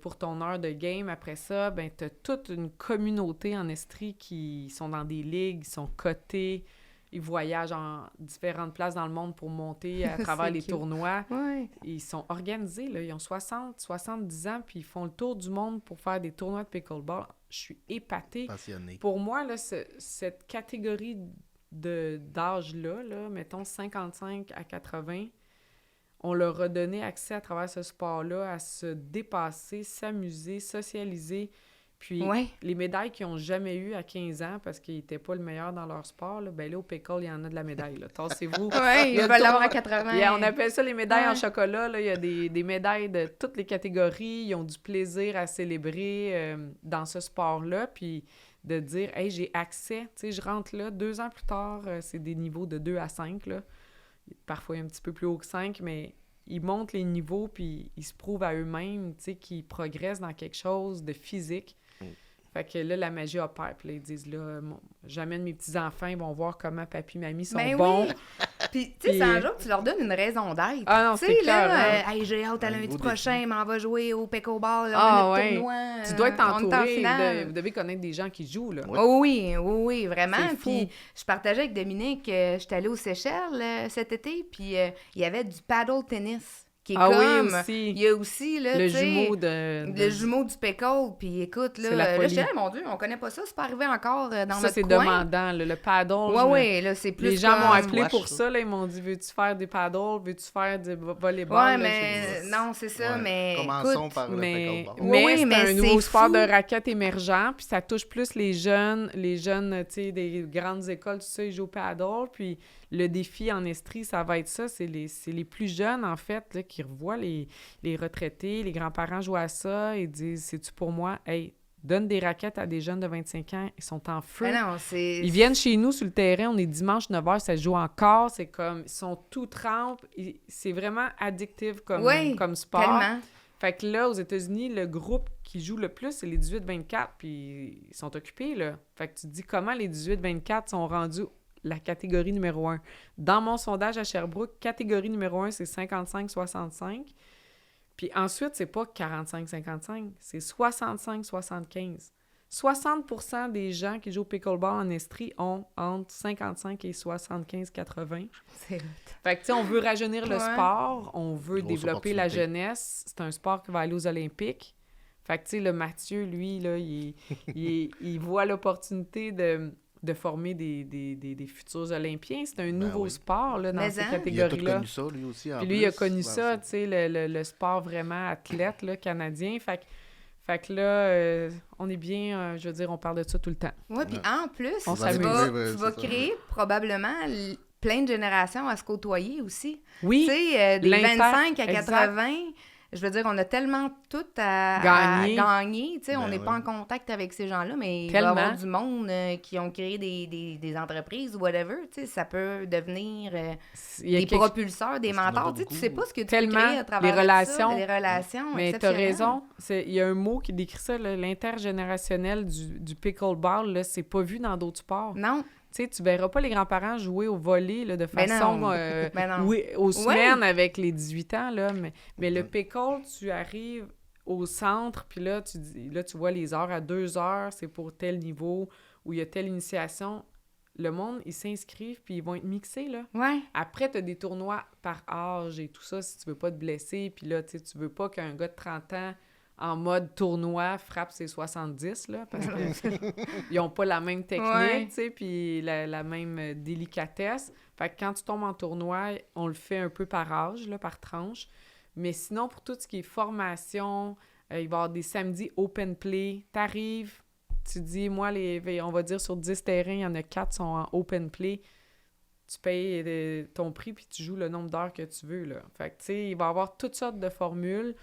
pour ton heure de game. Après ça, ben t'as toute une communauté en Estrie qui sont dans des ligues, ils sont cotés, ils voyagent en différentes places dans le monde pour monter à travers les tournois. Ouais. Ils sont organisés, là. Ils ont 60, 70 ans, puis ils font le tour du monde pour faire des tournois de pickleball. Je suis épatée. Passionné. Pour moi, là, cette catégorie d'âge-là, là, mettons 55 à 80, on leur a donné accès à travers ce sport-là à se dépasser, s'amuser, socialiser. Puis les médailles qu'ils n'ont jamais eues à 15 ans parce qu'ils n'étaient pas le meilleur dans leur sport, là, ben là, au pickle, il y en a de la médaille. Tassez-vous. Oui, ils veulent l'avoir à 80. On appelle ça les médailles en chocolat. Là. Il y a des médailles de toutes les catégories. Ils ont du plaisir à célébrer dans ce sport-là. Puis de dire, hey, j'ai accès. Tu sais, je rentre là. 2 ans plus tard, c'est des niveaux de 2 à 5. Là. Parfois un petit peu plus haut que 5, mais ils montent les niveaux puis ils se prouvent à eux-mêmes, tu sais, qu'ils progressent dans quelque chose de physique. Fait que là, la magie opère. Puis là, ils disent, là, j'amène mes petits-enfants, ils vont voir comment papi, mamie sont bons. Oui. Puis, tu sais, c'est un jour que tu leur donnes une raison d'être. Ah non, c'est clair. Hey, j'ai hâte à lundi prochain, m'en va jouer au pickleball, tournoi. Tu dois être entouré. Vous devez connaître des gens qui jouent, là. Oui, vraiment. Puis, je partageais avec Dominique, j'étais allée aux Seychelles cet été, puis il y avait du paddle tennis. Qui est comme, aussi. Il y a aussi là, le jumeau le jumeau du pickle. Puis écoute, là, je disais, mon Dieu, on connaît pas ça, c'est pas arrivé encore dans notre coin. Ça, c'est demandant, là, le paddle. Oui, là, c'est plus les gens m'ont appelé pour ça, là, ils m'ont dit, veux-tu faire des paddles, veux-tu faire du volleyball? Oui, mais non, c'est ça, mais commençons écoute, par le pickleball. Mais c'est un nouveau sport de raquette émergent, puis ça touche plus les jeunes, tu sais, des grandes écoles, tout ça, ils jouent au paddle, puis le défi en Estrie, ça va être ça, c'est les plus jeunes, en fait, là, qui revoient les retraités, les grands-parents jouent à ça et disent, c'est-tu pour moi? Hey, donne des raquettes à des jeunes de 25 ans, ils sont en feu. Ils viennent chez nous sur le terrain, on est dimanche 9h, ça joue encore, c'est comme, ils sont tout trempes, c'est vraiment addictif comme sport. Tellement. Fait que là, aux États-Unis, le groupe qui joue le plus, c'est les 18-24, puis ils sont occupés, là. Fait que tu te dis comment les 18-24 sont rendus la catégorie numéro 1. Dans mon sondage à Sherbrooke, catégorie numéro 1, c'est 55-65. Puis ensuite, c'est pas 45-55, c'est 65-75. 60% des gens qui jouent au pickleball en Estrie ont entre 55 et 75-80. C'est Fait que, tu sais, on veut rajeunir le sport, on veut développer la jeunesse. C'est un sport qui va aller aux Olympiques. Fait que, tu sais, le Mathieu, lui, là, il voit l'opportunité de former des futurs Olympiens. C'est un nouveau sport là, dans cette catégorie-là. Il a connu ça, lui aussi, en Puis lui, plus. il a connu ça, tu sais, le sport vraiment athlète là, canadien. Fait que là, on est bien, je veux dire, on parle de ça tout le temps. Oui, puis en plus, on tu vas créer probablement plein de générations à se côtoyer aussi. Oui, tu sais, des 25 à 80... Je veux dire, on a tellement tout à gagner. Tu sais, on n'est pas en contact avec ces gens-là, mais il va y avoir du monde qui ont créé des entreprises ou whatever. Tu sais, ça peut devenir des propulseurs, des mentors. Tu sais pas ce que tu peux créer à travers les relations. Mais tu as raison. Il y a un mot qui décrit ça, l'intergénérationnel du pickleball. Là, c'est pas vu dans d'autres sports. Non. Tu sais, tu verras pas les grands-parents jouer au volley là, de façon... non. Oui, aux semaines avec les 18 ans, là, mais le pickle, tu arrives au centre, puis là, tu vois les heures à 2 heures, c'est pour tel niveau, où il y a telle initiation. Le monde, ils s'inscrivent, puis ils vont être mixés, là. Ouais. Après, t'as des tournois par âge et tout ça, si tu veux pas te blesser, puis là, tu sais, tu veux pas qu'un gars de 30 ans en mode tournoi frappe ses 70, là, parce qu'ils ont pas la même technique, tu sais, puis la même délicatesse. Fait que quand tu tombes en tournoi, on le fait un peu par âge, là, par tranche. Mais sinon, pour tout ce qui est formation, il va y avoir des samedis open play. T'arrives, tu dis, moi, on va dire sur 10 terrains, il y en a 4 qui sont en open play. Tu payes ton prix, puis tu joues le nombre d'heures que tu veux, là. Fait que, tu sais, il va y avoir toutes sortes de formules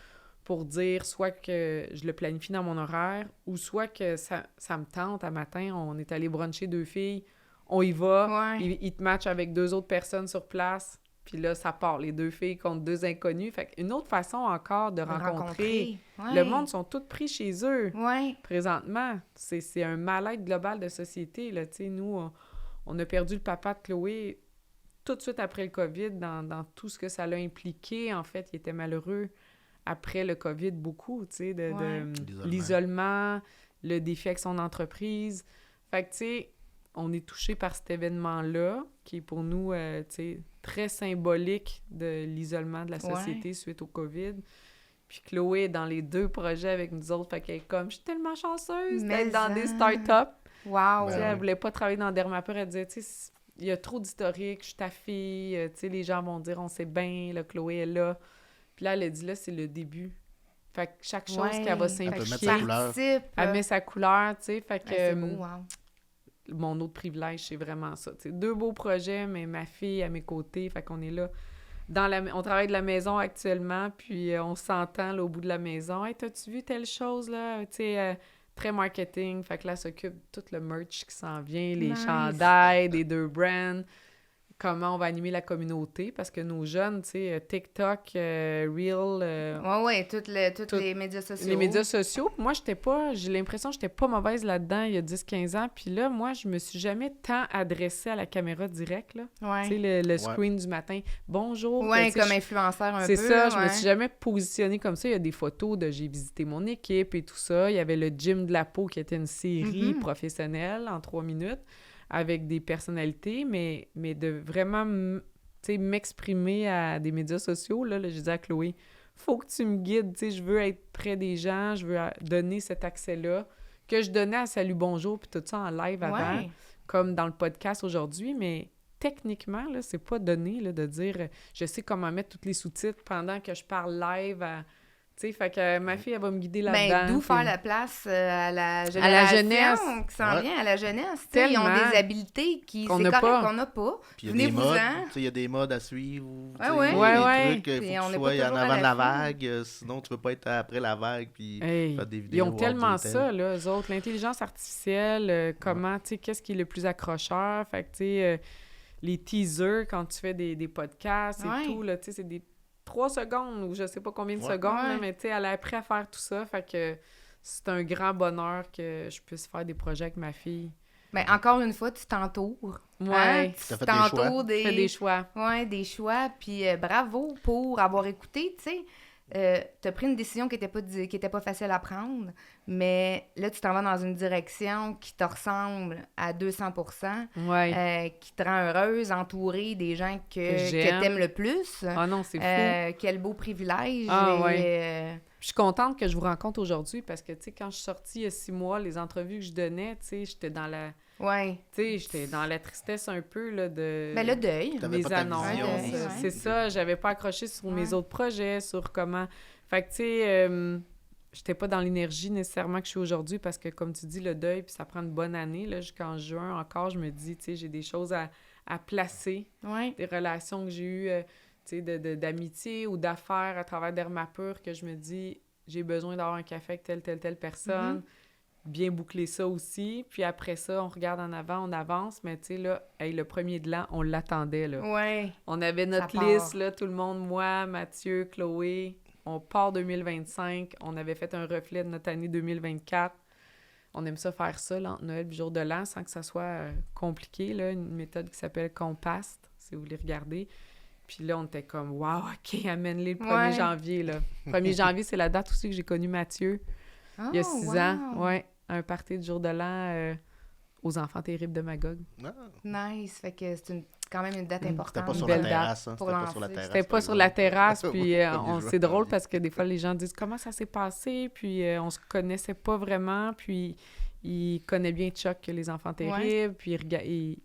pour dire soit que je le planifie dans mon horaire ou soit que ça me tente. À matin, on est allé bruncher 2 filles, on y va, ils te matchent avec 2 autres personnes sur place, puis là, ça part, les 2 filles contre 2 inconnus. Fait qu'une autre façon encore de rencontrer. Le monde sont tous pris chez eux présentement. C'est un mal-être global de société, là. Tu sais, nous, on a perdu le papa de Chloé tout de suite après le COVID, dans tout ce que ça l'a impliqué. En fait, il était malheureux après le COVID, beaucoup, tu sais, de l'isolement, le défi avec son entreprise. Fait que, tu sais, on est touché par cet événement-là, qui est pour nous, tu sais, très symbolique de l'isolement de la société suite au COVID. Puis Chloé est dans les 2 projets avec nous autres, fait qu'elle est comme, je suis tellement chanceuse d'être dans des startups. Wow! Tu sais, elle voulait pas travailler dans Dermapur, elle disait, tu sais, il y a trop d'historique, je suis ta fille, tu sais, les gens vont dire, on sait bien, là, Chloé est là. Puis là, elle a dit, là, c'est le début. Fait que chaque chose qu'elle va s'impliquer, elle met sa couleur, tu sais. Fait que c'est beau, mon autre privilège, c'est vraiment ça. T'sais, 2 beaux projets, mais ma fille à mes côtés, fait qu'on est là. On travaille de la maison actuellement, puis on s'entend là, au bout de la maison. « Hey, t'as-tu vu telle chose, là? » Tu sais, très marketing. Fait que là, elle s'occupe de tout le merch qui s'en vient, les chandails des 2 brands. Comment on va animer la communauté, parce que nos jeunes, tu sais, TikTok, Reel... tous les médias sociaux. Les médias sociaux. Moi, j'ai l'impression que j'étais pas mauvaise là-dedans il y a 10-15 ans. Puis là, moi, je me suis jamais tant adressée à la caméra directe, là. Tu sais, le screen du matin. Bonjour. Oui, comme influenceur un peu. C'est ça, je me suis jamais positionnée comme ça. Il y a des photos de j'ai visité mon équipe et tout ça. Il y avait le Gym de la peau qui était une série professionnelle en 3 minutes. Avec des personnalités, mais de vraiment, tu sais, m'exprimer à des médias sociaux, là, je disais à Chloé, faut que tu me guides, tu sais, je veux être près des gens, je veux donner cet accès-là, que je donnais à Salut Bonjour, puis tout ça en live avant, comme dans le podcast aujourd'hui, mais techniquement, là, c'est pas donné, là, de dire, je sais comment mettre tous les sous-titres pendant que je parle live à... Tu sais, fait que ma fille, elle va me guider là-dedans. D'où faire la place à la jeunesse qui s'en vient, à la jeunesse. Ils ont des habiletés qu'on n'a pas. Puis il y a des modes, il y a des modes à suivre. Des trucs, il faut que tu sois en avant de la vague, sinon tu peux pas être après la vague puis faire des vidéos. Ils ont tellement ça, là, eux autres. L'intelligence artificielle, comment, tu sais, qu'est-ce qui est le plus accrocheur. Fait que, tu sais, les teasers, quand tu fais des podcasts et tout, là, tu sais, c'est des 3 secondes ou je sais pas combien de secondes, là, mais tu sais, elle est prête à faire tout ça. Fait que c'est un grand bonheur que je puisse faire des projets avec ma fille. Mais encore une fois, tu t'entoures. Tu t'entoures Tu fais des choix. Oui, des choix. Puis bravo pour avoir écouté, tu sais. Tu as pris une décision qui était pas facile à prendre, mais là, tu t'en vas dans une direction qui te ressemble à 200%, qui te rend heureuse, entourée des gens que t'aimes le plus. Ah non, c'est fou. Quel beau privilège. Je suis contente que je vous rencontre aujourd'hui parce que, tu sais, quand je suis sortie il y a 6 mois, les entrevues que je donnais, tu sais, j'étais dans la... Tu sais, j'étais dans la tristesse un peu, là, de... Ben, le deuil. Mes annonces. C'est ça, j'avais pas accroché sur mes autres projets, sur comment... Fait que, tu sais, j'étais pas dans l'énergie nécessairement que je suis aujourd'hui parce que, comme tu dis, le deuil, puis ça prend une bonne année, là, jusqu'en juin encore, je me dis, tu sais, j'ai des choses à placer, des relations que j'ai eues, tu sais, d'amitié ou d'affaires à travers Dermapur que je me dis, j'ai besoin d'avoir un café avec telle personne, bien boucler ça aussi, puis après ça, on regarde en avant, on avance, mais tu sais, là, le premier de l'an, on l'attendait, là. On avait notre liste, là, tout le monde, moi, Mathieu, Chloé, on part 2025, on avait fait un reflet de notre année 2024, on aime ça faire ça, là, entre Noël et jour de l'an, sans que ça soit compliqué, là, une méthode qui s'appelle Compast, si vous voulez regarder. Puis là, on était comme, wow, OK, amène-les le 1er janvier, là. 1er janvier, c'est la date aussi que j'ai connu Mathieu, il y a 6 ans. Ouais, un party du jour de l'an aux enfants terribles de Magog. Nice, fait que c'est quand même une date importante. C'était pas sur la terrasse, hein? C'était pas sur la terrasse, puis c'est drôle parce que des fois, les gens disent « Comment ça s'est passé? » Puis on se connaissait pas vraiment, puis il connaît bien Chuck, les enfants terribles, puis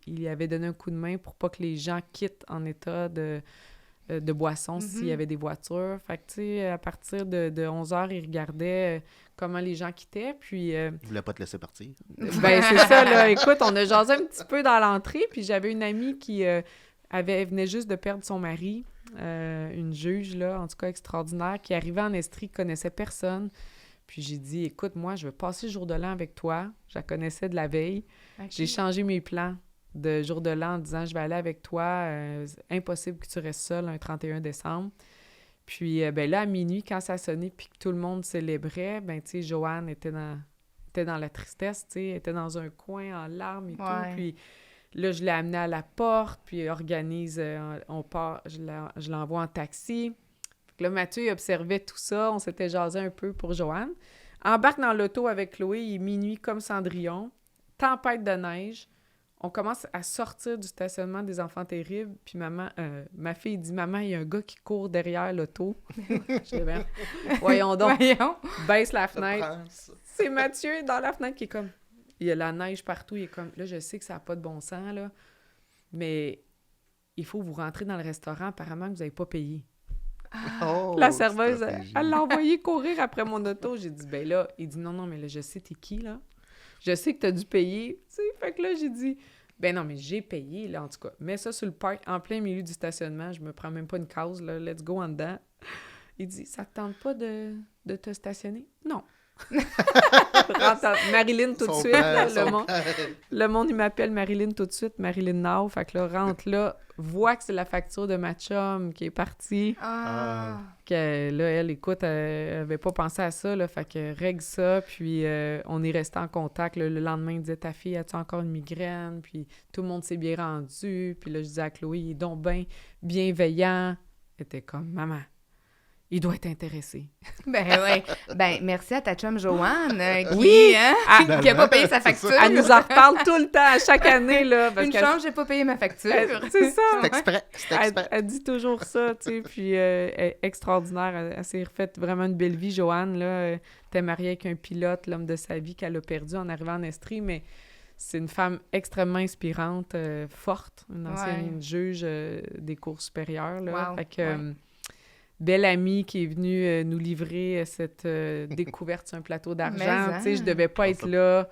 il avait donné un coup de main pour pas que les gens quittent en état de boisson s'il y avait des voitures. Fait que, tu sais, à partir de 11h, il regardait comment les gens quittaient, puis... Il voulait pas te laisser partir. Ben, c'est ça, là. Écoute, on a jasé un petit peu dans l'entrée, puis j'avais une amie qui venait juste de perdre son mari, une juge, là, en tout cas extraordinaire, qui arrivait en Estrie, qui connaissait personne. Puis j'ai dit, écoute, moi, je veux passer le jour de l'an avec toi. Je la connaissais de la veille. Okay. J'ai changé mes plans de jour de l'an en disant, je vais aller avec toi. Impossible que tu restes seule un 31 décembre. Puis ben là, à minuit, quand ça sonnait puis que tout le monde célébrait, ben tu sais, Joanne était dans la tristesse, tu sais, elle était dans un coin en larmes et tout. Puis là, je l'ai amenée à la porte, puis organise, on part, je l'envoie en taxi. Là, Mathieu, il observait tout ça. On s'était jasé un peu pour Joanne. Embarque dans l'auto avec Chloé. Il est minuit comme Cendrillon. Tempête de neige. On commence à sortir du stationnement des enfants terribles. Puis ma fille dit « Maman, il y a un gars qui court derrière l'auto. » Je dis bien, voyons donc. Baisse la fenêtre. C'est Mathieu dans la fenêtre qui est comme... Il y a la neige partout. Il est comme... Là, je sais que ça n'a pas de bon sens, là. Mais il faut vous rentrer dans le restaurant. Apparemment, que vous n'avez pas payé. La serveuse, elle l'a envoyé courir après mon auto. J'ai dit, ben là, il dit, non, mais là, je sais t'es qui, là. Je sais que t'as dû payer, tu sais. Fait que là, j'ai dit, ben non, mais j'ai payé, là, en tout cas. Mets ça sur le parc, en plein milieu du stationnement. Je me prends même pas une case, là. Let's go en dedans. Il dit, ça te tente pas de te stationner? Non. Marilyn tout de suite, là, le monde il m'appelle Marilyn tout de suite, Marilyn Now, fait que là, rentre là, voit que c'est la facture de ma chum qui est partie, que là, elle, écoute, elle avait pas pensé à ça, là, fait que règle ça, puis on est resté en contact, là, le lendemain, il disait, ta fille, as-tu encore une migraine? Puis tout le monde s'est bien rendu, puis là, je disais à Chloé, il est donc bien bienveillant, elle était comme, maman, il doit être intéressé. Ben oui. Ben merci à ta chum Joanne qui a pas payé sa facture. Elle nous en reparle tout le temps, à chaque année. Là, parce chance, j'ai pas payé ma facture. C'est ça. C'est exprès. Elle dit toujours ça, tu sais. Puis elle est extraordinaire. Elle s'est refaite vraiment une belle vie, Joanne. Là, t'es mariée avec un pilote, l'homme de sa vie qu'elle a perdu en arrivant en Estrie, mais c'est une femme extrêmement inspirante, forte, une ancienne juge des cours supérieurs. Là. Fait que... belle amie qui est venue nous livrer cette découverte sur un plateau d'argent. Tu sais, je devais pas être là.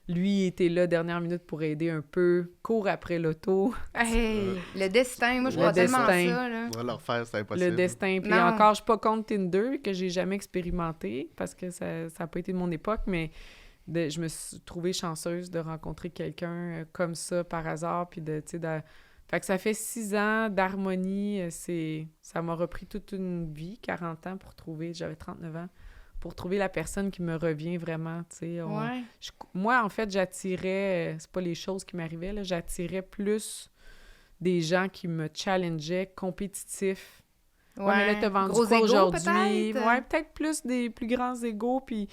Lui, il était là dernière minute pour aider un peu. Court après l'auto. Hey, le destin, moi, je crois tellement ça, là. On va leur faire, c'est impossible. Le destin. Puis encore, je suis pas contre Tinder, que j'ai jamais expérimenté, parce que ça a pas été de mon époque, mais je me suis trouvée chanceuse de rencontrer quelqu'un comme ça, par hasard, puis tu sais, fait que ça fait 6 ans d'harmonie, ça m'a repris toute une vie, 40 ans pour trouver, j'avais 39 ans, pour trouver la personne qui me revient vraiment, tu sais. Moi, en fait, j'attirais, c'est pas les choses qui m'arrivaient, là, j'attirais plus des gens qui me challengeaient, compétitifs. Ouais, mais là, t'as vendu quoi aujourd'hui? Ouais, peut-être plus des plus grands égos, puis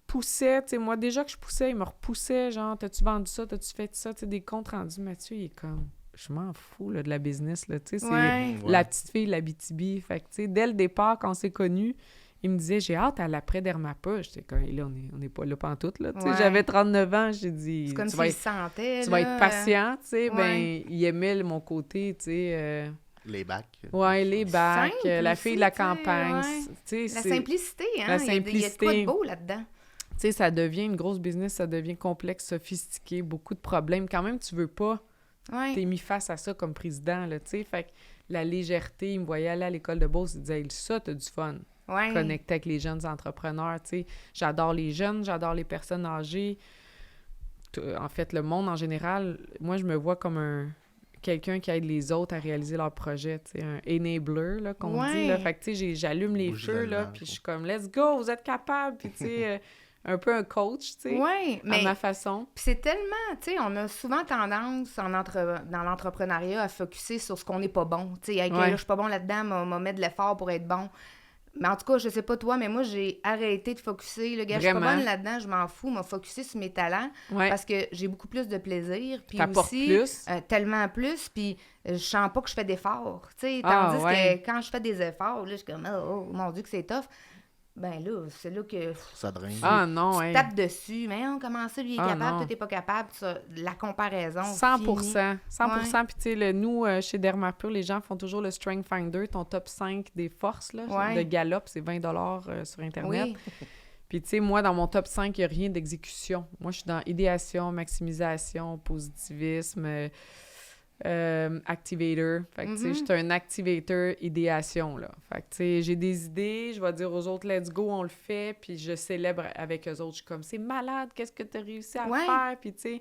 poussaient, tu sais, moi, déjà que je poussais, ils me repoussaient, genre, t'as-tu vendu ça, t'as-tu fait ça, tu sais, des comptes rendus. Mathieu, il est comme... Je m'en fous là, de la business, là, tu sais, c'est la petite fille de l'Abitibi. Fait que, tu sais, dès le départ, quand on s'est connus, il me disait, j'ai hâte à l'après-Dermapa. J'étais comme, là, on n'est pas là pantoute, là, tu sais. J'avais 39 ans, j'ai dit... C'est comme s'il sentait, tu vas être patient, tu sais. Ben, il aimait mon côté, tu sais... Les bacs. Ouais, les bacs, la fille de la campagne, tu sais. La simplicité, hein. La simplicité. Il y a de quoi de beau là-dedans. Tu sais, ça devient une grosse business, ça devient complexe, sophistiqué, beaucoup de problèmes. Quand même, tu veux pas... T'es mis face à ça comme président, là, tu sais. Fait que la légèreté, il me voyait aller à l'école de Beauce, il disait, ça, t'as du fun. Connecter avec les jeunes entrepreneurs, tu sais. J'adore les jeunes, j'adore les personnes âgées. En fait, le monde en général, moi, je me vois comme quelqu'un qui aide les autres à réaliser leurs projets, tu sais, un enabler, là, qu'on dit, là. Fait que, tu sais, j'allume les feux, là, puis je suis comme, let's go, vous êtes capables, puis tu sais... un peu un coach, tu sais, Oui, mais à ma façon. Puis c'est tellement, tu sais, on a souvent tendance dans l'entrepreneuriat à focusser sur ce qu'on n'est pas bon. Tu sais, là, je suis pas bon là-dedans, m'a mettre de l'effort pour être bon. Mais en tout cas, je sais pas toi, mais moi, j'ai arrêté de focusser. Le gars, je suis pas bonne là-dedans, je m'en fous, m'a focusé sur mes talents parce que j'ai beaucoup plus de plaisir. Puis aussi, plus. tellement plus, puis je sens pas que je fais d'efforts. Tu sais, tandis que quand je fais des efforts, là, je suis comme, oh mon Dieu, que c'est tough. Ben là, c'est là que... Ça draine. Ah non, tu tapes dessus. Mais comment ça, lui est capable, toi, t'es pas capable. Ça, la comparaison. 100%. 100%. Puis tu sais, nous, chez Dermapur, les gens font toujours le Strength Finder, ton top 5 des forces, là, de Gallup, c'est 20$ sur Internet. Oui. Puis tu sais, moi, dans mon top 5, il n'y a rien d'exécution. Moi, je suis dans idéation, maximisation, positivisme... activator. Fait que, tu sais, je suis un activator idéation, là. Fait que, tu sais, j'ai des idées, je vais dire aux autres, let's go, on le fait, puis je célèbre avec eux autres. Je suis comme, c'est malade, qu'est-ce que tu as réussi à faire? Puis, tu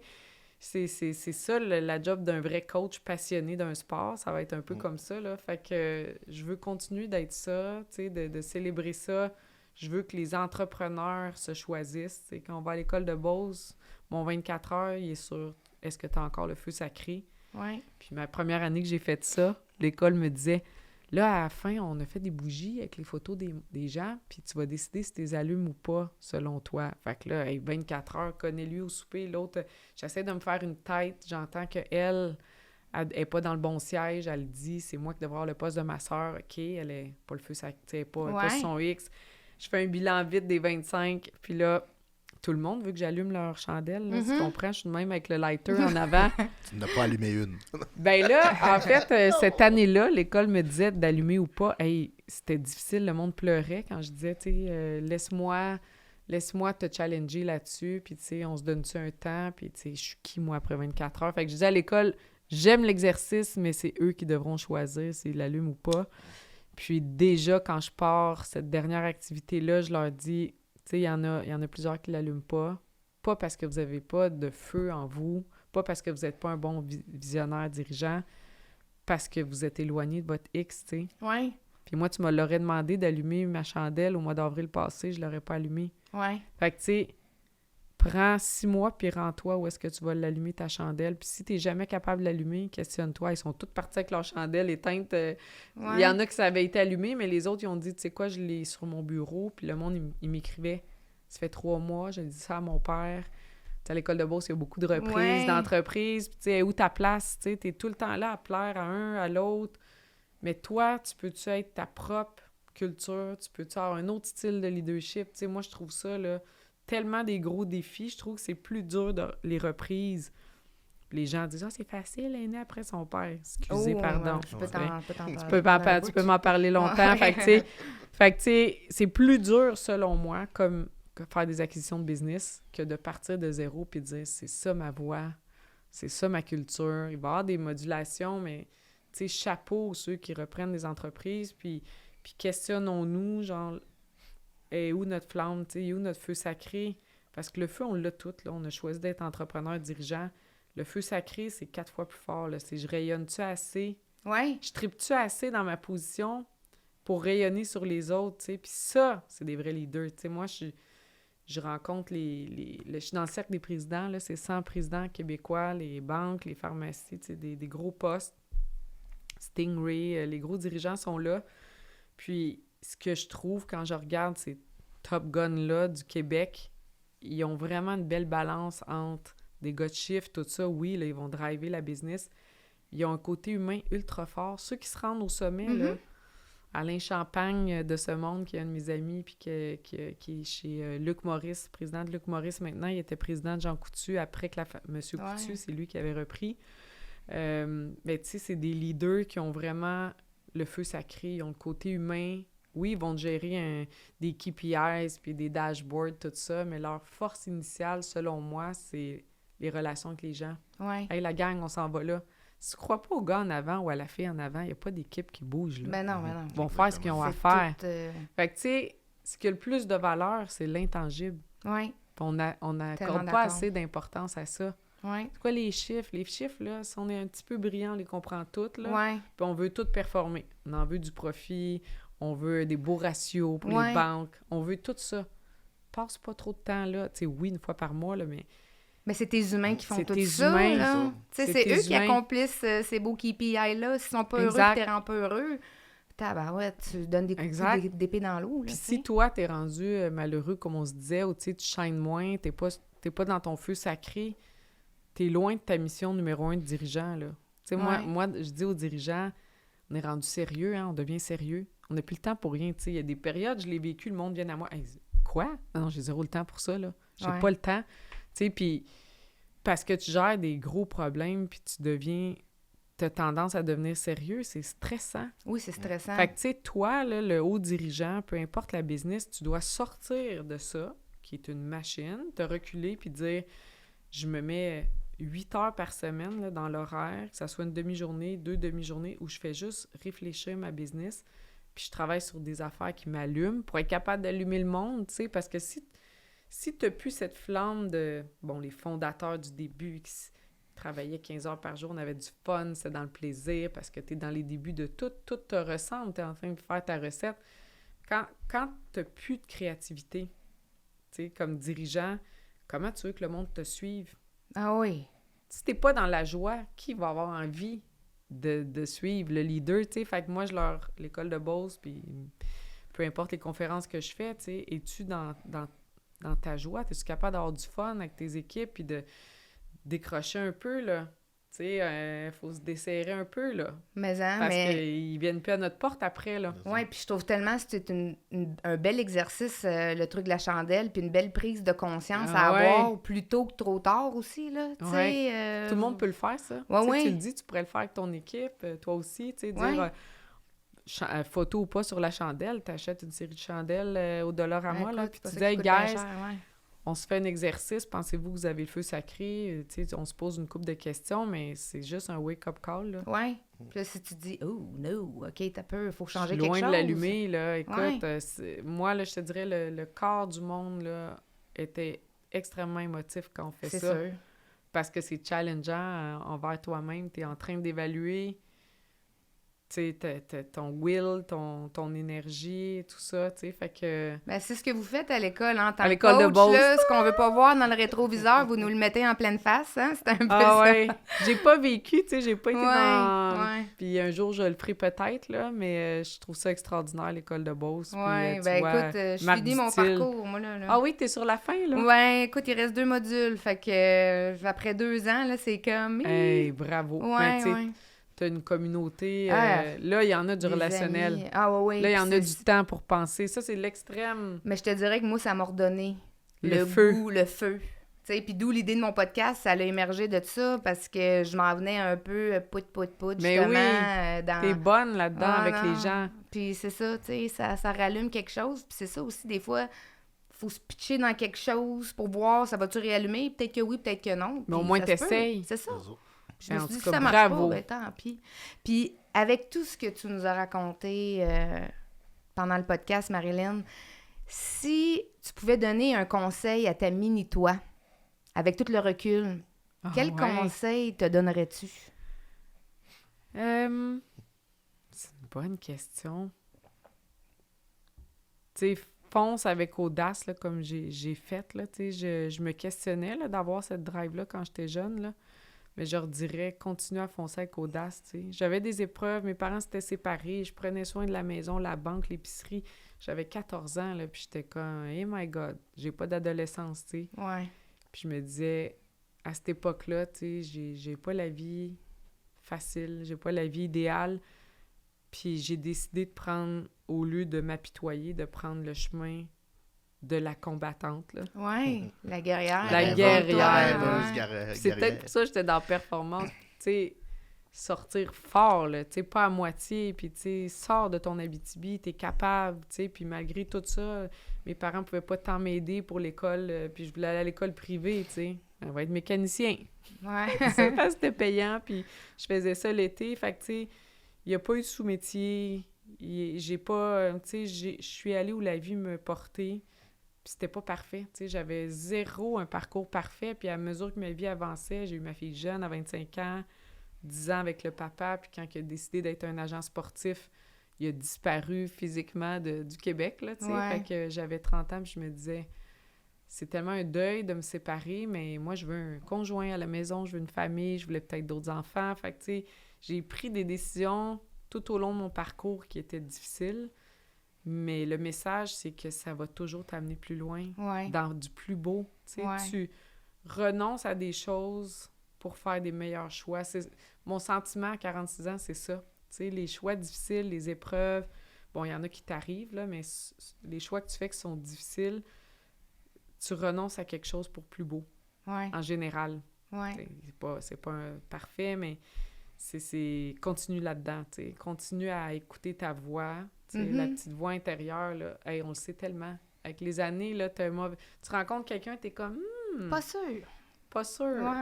sais, c'est ça, la job d'un vrai coach passionné d'un sport. Ça va être un peu comme ça, là. Fait que je veux continuer d'être ça, tu sais, de célébrer ça. Je veux que les entrepreneurs se choisissent. Tu sais, quand on va à l'école de Beauce, mon 24 heures, il est sur « Est-ce que tu as encore le feu sacré? » Ouais. Puis ma première année que j'ai fait ça, l'école me disait, là, à la fin, on a fait des bougies avec les photos des gens, puis tu vas décider si tu les allumes ou pas, selon toi. Fait que là, 24 heures, connais-lui au souper, l'autre, j'essaie de me faire une tête, j'entends qu'elle est pas dans le bon siège, elle dit, c'est moi qui devrais avoir le poste de ma sœur, OK, elle est pas le feu sacré, elle est pas sur son X. Je fais un bilan vite des 25, puis là, tout le monde veut que j'allume leur chandelle, là, tu comprends? Je suis de même avec le lighter en avant. Tu n'as pas allumé une. Ben là, en fait, cette année-là, l'école me disait d'allumer ou pas. Hey, c'était difficile, le monde pleurait quand je disais, tu sais, laisse-moi te challenger là-dessus, puis tu sais, on se donne-tu un temps, puis tu sais, je suis qui, moi, après 24 heures? Fait que je disais à l'école, j'aime l'exercice, mais c'est eux qui devront choisir s'ils l'allument ou pas. Puis déjà, quand je pars, cette dernière activité-là, je leur dis... Tu sais, il y en a plusieurs qui ne l'allument pas. Pas parce que vous n'avez pas de feu en vous, pas parce que vous n'êtes pas un bon visionnaire dirigeant, parce que vous êtes éloigné de votre X, tu sais. Oui. Puis moi, tu me l'aurais demandé d'allumer ma chandelle au mois d'avril passé, je ne l'aurais pas allumée. Oui. Fait que, tu sais, prends 6 mois, puis rends-toi où est-ce que tu vas l'allumer, ta chandelle. Puis si tu n'es jamais capable de l'allumer, questionne-toi. Ils sont tous partis avec leur chandelle éteinte. Il y en a qui ça avait été allumé, mais les autres, ils ont dit, tu sais quoi, je l'ai sur mon bureau. Puis le monde, il m'écrivait, ça fait 3 mois, j'ai dit ça à mon père. Tu sais, à l'école de Beauce, il y a beaucoup de reprises, d'entreprises. Puis tu sais, où ta place? Tu sais, t'es tout le temps là à plaire à un, à l'autre. Mais toi, tu peux-tu être ta propre culture? Tu peux-tu avoir un autre style de leadership? Tu sais, moi, je trouve ça, là, tellement des gros défis. Je trouve que c'est plus dur les reprises. Les gens disent « Ah, c'est facile, elle est née après son père. » Excusez, pardon. Je peux tu peux m'en parler longtemps. Fait que, tu sais, c'est plus dur, selon moi, comme faire des acquisitions de business, que de partir de zéro puis de dire « C'est ça ma voix, c'est ça ma culture. » Il va y avoir des modulations, mais, tu sais, chapeau ceux qui reprennent des entreprises, puis questionnons-nous, genre... Et où notre flamme, tu sais, où notre feu sacré? Parce que le feu, on l'a tout, là. On a choisi d'être entrepreneur, dirigeant. Le feu sacré, c'est 4 fois plus fort, là. C'est je rayonne-tu assez? Oui. Je tripe-tu assez dans ma position pour rayonner sur les autres, tu sais? Puis ça, c'est des vrais leaders. Tu sais, moi, je rencontre je suis dans le cercle des présidents, là. C'est 100 présidents québécois, les banques, les pharmacies, tu sais, des gros postes. Stingray, les gros dirigeants sont là. Puis... ce que je trouve quand je regarde ces Top Guns-là du Québec, ils ont vraiment une belle balance entre des gars de chiffres, tout ça. Oui, là, ils vont driver la business. Ils ont un côté humain ultra fort. Ceux qui se rendent au sommet, là, Alain Champagne de ce monde, qui est un de mes amis, puis qui est chez Luc Maurice, président de Luc Maurice maintenant. Il était président de Jean Coutu après que Monsieur Coutu, c'est lui qui avait repris. Mais tu sais, c'est des leaders qui ont vraiment le feu sacré. Ils ont le côté humain. Oui, ils vont gérer des KPIs puis des dashboards, tout ça, mais leur force initiale, selon moi, c'est les relations avec les gens. Ouais. Hey, la gang, on s'en va là. Si tu crois pas au gars en avant ou à la fille en avant, il n'y a pas d'équipe qui bouge, là. Ben non. Ils vont faire ce qu'ils ont à faire. Fait que, tu sais, ce qui a le plus de valeur, c'est l'intangible. Oui. On n'accorde pas assez d'importance à ça. Ouais. C'est quoi les chiffres? Les chiffres, là, si on est un petit peu brillant, on les comprend toutes, là. Ouais. Puis on veut tout performer. On en veut du profit, on veut des beaux ratios pour les banques, on veut tout ça. passe pas trop de temps là. Tu sais, oui, une fois par mois, là, mais... Mais c'est tes humains qui font C'est tout tes ça, humains, là. ça. Tu sais, C'est c'est tes eux qui humains. accomplissent ces beaux KPI-là. S'ils sont pas Exact. heureux, tu les rends pas heureux. Tabarouette, tu donnes des coups Exact. d'épée dans l'eau, là, Puis tu si sais. toi, t'es rendu malheureux, comme on se disait, ou tu sais, tu shines moins, t'es pas dans ton feu sacré, t'es loin de ta mission numéro 1 de dirigeant, là. Tu sais, Ouais. moi, je dis aux dirigeants, on est rendu sérieux, hein, on devient sérieux. On n'a plus le temps pour rien, tu sais. Il y a des périodes, je l'ai vécu, le monde vient à moi. Hey, quoi? Non, j'ai zéro le temps pour ça, là. J'ai Ouais. pas le temps. Tu sais, puis parce que tu gères des gros problèmes, puis t'as tendance à devenir sérieux, c'est stressant. Oui, c'est stressant. Fait que, tu sais, toi, là, le haut dirigeant, peu importe la business, tu dois sortir de ça, qui est une machine, te reculer puis dire, je me mets 8 heures par semaine là, dans l'horaire, que ça soit une demi-journée, 2 demi-journées, où je fais juste réfléchir ma business, puis je travaille sur des affaires qui m'allument pour être capable d'allumer le monde, tu sais, parce que si t'as plus cette flamme de, bon, les fondateurs du début qui travaillait 15 heures par jour, on avait du fun, c'est dans le plaisir, parce que tu es dans les débuts de tout te ressemble, tu es en train de faire ta recette. Quand tu n'as plus de créativité, tu sais, comme dirigeant, comment tu veux que le monde te suive? Ah oui. Si tu n'es pas dans la joie, qui va avoir envie de suivre le leader, tu sais? Fait que moi, l'école de Beauce, puis peu importe les conférences que je fais, tu sais, es-tu dans ta joie? Es-tu capable d'avoir du fun avec tes équipes, puis de décrocher un peu, là. Tu sais, faut se desserrer un peu, là. Parce qu'ils viennent plus à notre porte après, là. Oui, puis je trouve tellement que c'est un bel exercice, le truc de la chandelle, puis une belle prise de conscience à avoir plus tôt que trop tard aussi, là. Tu sais, tout le monde peut le faire, ça. Ouais, Tu le dis, tu pourrais le faire avec ton équipe, toi aussi, tu sais, dire... photo ou pas sur la chandelle, t'achètes une série de chandelles au $, là, puis tu dis, hey, guys, on se fait un exercice, pensez-vous que vous avez le feu sacré? Tu sais, on se pose une couple de questions, mais c'est juste un wake-up call, là. Oui. Puis là, si tu dis, oh, no, OK, t'as peur, il faut changer quelque loin chose. de l'allumer, là. Écoute, moi, là, je te dirais, le corps du monde, là, était extrêmement émotif quand on fait ça. C'est sûr. Parce que c'est challengeant envers toi-même. T'es en train d'évaluer... Tu sais, ton will, ton énergie, tout ça, tu sais, fait que... Ben, c'est ce que vous faites à l'école, en tant à que l'école coach, de Beauce. là, ce qu'on veut pas voir dans le rétroviseur, vous nous le mettez en pleine face, hein? C'est un peu Ah ça. ouais, j'ai pas vécu, tu sais, j'ai pas été dans... Ouais. Puis un jour, je le ferai peut-être, là, mais je trouve ça extraordinaire, l'école de Beauce. Ouais, puis, ben vois, écoute, je Marc finis mon Dutil. parcours, moi, là. Ah oui, t'es sur la fin, là? Ouais, écoute, il reste 2 modules, fait que après 2 ans, là, c'est comme... Hey, bravo. Ouais, tu sais, ouais. t'as une communauté, Ah, là, il y en a du Des relationnel. amis. Ah ouais. Là, il y en a puis du temps pour penser. Ça, c'est l'extrême. Mais je te dirais que moi, ça m'a redonné Le feu. goût, le feu. Tu sais, puis d'où l'idée de mon podcast, ça a émergé de ça parce que je m'en venais un peu pout, Mais justement. oui, dans... t'es bonne là-dedans Ah, avec non. les gens. Puis c'est ça, tu sais, ça rallume quelque chose. Puis c'est ça aussi, des fois, faut se pitcher dans quelque chose pour voir, ça va-tu réallumer? Peut-être que oui, peut-être que non. Mais au Puis moins, ça se peut. t'essayes. C'est ça. Je Ben, me en suis dit, tout si cas, ça marche bravo. pas, ben tant pis. Puis avec tout ce que tu nous as raconté pendant le podcast, Marilyn, si tu pouvais donner un conseil à ta mini-toi, avec tout le recul, Ah, quel ouais. conseil te donnerais-tu? C'est une bonne question. Tu sais, fonce avec audace, là, comme j'ai fait, là, tu sais, je me questionnais, là, d'avoir cette drive-là quand j'étais jeune, là, mais je leur dirais, continue à foncer avec audace, tu sais. J'avais des épreuves, mes parents s'étaient séparés, je prenais soin de la maison, la banque, l'épicerie. J'avais 14 ans, là, puis j'étais comme, « Hey my God, j'ai pas d'adolescence, tu sais. » Ouais. Puis je me disais, à cette époque-là, tu sais, j'ai pas la vie facile, j'ai pas la vie idéale. Puis j'ai décidé de prendre, au lieu de m'apitoyer, de prendre le chemin de la combattante, là. Ouais, la guerrière. La guerrière, ouais. Puis c'est peut-être pour ça que j'étais dans la performance. Tu sais, sortir fort, là, tu sais, pas à moitié, puis tu sais, sors de ton Abitibi, t'es capable, tu sais, puis malgré tout ça, mes parents pouvaient pas tant m'aider pour l'école, puis je voulais aller à l'école privée, tu sais. On va être mécanicien. Ouais. C'est parce que c'était payant, puis je faisais ça l'été, fait que, tu sais, il n'y a pas eu de sous-métier, j'ai pas, tu sais, je suis allée où la vie me portait, puis c'était pas parfait, tu sais, j'avais zéro un parcours parfait, puis à mesure que ma vie avançait, j'ai eu ma fille jeune à 25 ans, 10 ans avec le papa, puis quand il a décidé d'être un agent sportif, il a disparu physiquement du Québec, là, tu sais, Ouais. fait que j'avais 30 ans, puis je me disais, c'est tellement un deuil de me séparer, mais moi, je veux un conjoint à la maison, je veux une famille, je voulais peut-être d'autres enfants. Fait que, tu sais, j'ai pris des décisions tout au long de mon parcours qui étaient difficiles, mais le message, c'est que ça va toujours t'amener plus loin, dans du plus beau. Tu sais, tu renonces à des choses pour faire des meilleurs choix. Mon sentiment à 46 ans, c'est ça. Tu sais, les choix difficiles, les épreuves, bon, il y en a qui t'arrivent, là, mais les choix que tu fais qui sont difficiles, tu renonces à quelque chose pour plus beau, en général. C'est pas parfait, mais c'est continue là-dedans, tu sais. Continue à écouter ta voix, tu sais, la petite voix intérieure, là. Hey, on le sait tellement. Avec les années, là, tu rencontres quelqu'un, t'es comme... Pas sûr. Pas sûr.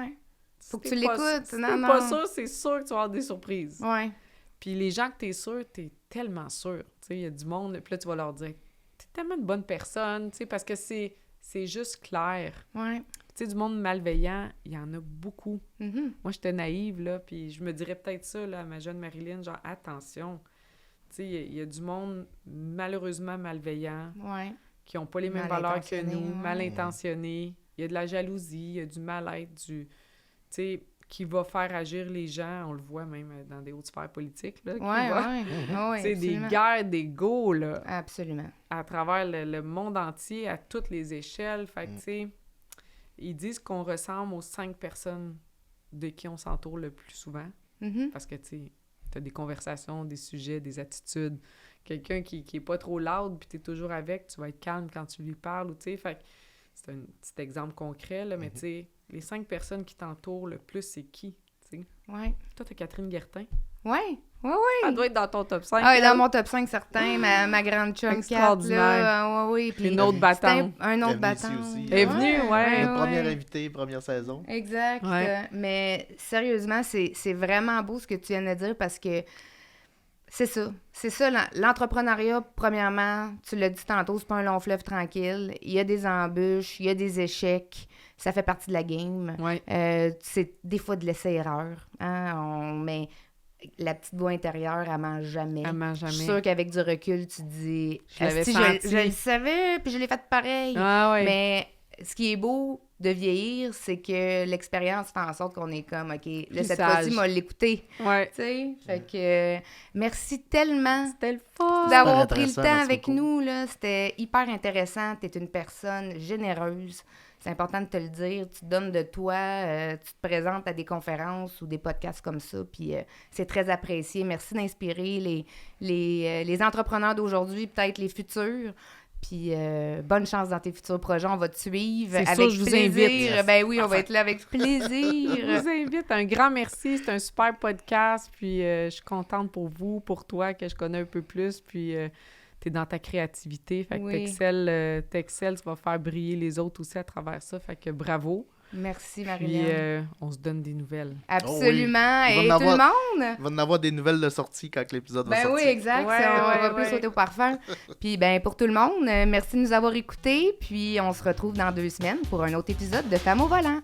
Faut que tu l'écoutes. Si t'es pas sûr, c'est sûr que tu vas avoir des surprises. Puis les gens que t'es sûr, t'es tellement sûr. Tu sais, il y a du monde, puis là, tu vas leur dire, t'es tellement une bonne personne, tu sais, parce que c'est juste clair. Tu sais, du monde malveillant, il y en a beaucoup. Moi, j'étais naïve, là, puis je me dirais peut-être ça, là, à ma jeune Marilyn, genre, attention. Tu sais, il y a du monde malheureusement malveillant, qui n'ont pas les mêmes valeurs que nous, mal intentionnés. Il y a de la jalousie, il y a du mal-être, tu sais, qui va faire agir les gens, on le voit même dans des hautes sphères politiques, là. C'est des guerres d'ego, là. Absolument. À travers le monde entier, à toutes les échelles. Fait que, tu sais, ils disent qu'on ressemble aux 5 personnes de qui on s'entoure le plus souvent. Parce que, tu sais, t'as des conversations, des sujets, des attitudes. Quelqu'un qui est pas trop loud, puis t'es toujours avec, tu vas être calme quand tu lui parles, ou tu sais, fait que c'est un petit exemple concret, là, mais tu sais, les 5 personnes qui t'entourent le plus, c'est qui, tu sais? Toi, t'as Catherine Guertin. Oui. Elle doit être dans ton top 5. Ah, elle est dans mon top 5, certain. Ma grande chum Kat, là. Puis une autre battante. Un autre battante. Elle est venue, Première invitée, première saison. Exact. Mais sérieusement, c'est vraiment beau ce que tu viens de dire parce que c'est ça. C'est ça, l'entrepreneuriat, premièrement, tu l'as dit tantôt, c'est pas un long fleuve tranquille. Il y a des embûches, il y a des échecs. Ça fait partie de la game. C'est des fois de l'essai-erreur. Mais la petite voix intérieure, elle mange jamais. Je suis sûre qu'avec du recul, tu te dis... Je le savais, puis je l'ai fait pareil. Mais ce qui est beau de vieillir, c'est que l'expérience fait en sorte qu'on est comme, OK, là, cette fois-ci, moi, l'écouter. Tu sais? Fait que merci tellement d'avoir pris le temps avec nous. Là. C'était hyper intéressant. Tu es une personne généreuse. C'est important de te le dire. Tu te donnes de toi. Tu te présentes à des conférences ou des podcasts comme ça. Puis c'est très apprécié. Merci d'inspirer les entrepreneurs d'aujourd'hui, peut-être les futurs. Puis bonne chance dans tes futurs projets. On va te suivre avec plaisir. Je vous invite. Ben oui, on va être là avec plaisir. Je vous invite. Un grand merci. C'est un super podcast. Puis je suis contente pour vous, pour toi, que je connais un peu plus. Puis t'es dans ta créativité. Fait que t'excelles, tu vas faire briller les autres aussi à travers ça. Fait que bravo. Merci, Marilyn. Puis, on se donne des nouvelles. Absolument. Et tout le monde? Il va en avoir des nouvelles de sortie quand l'épisode va sortir. Ben oui, exact. On va plus sauter au parfum. Puis, ben pour tout le monde, merci de nous avoir écoutés. Puis, on se retrouve dans 2 semaines pour un autre épisode de Femmes au volant.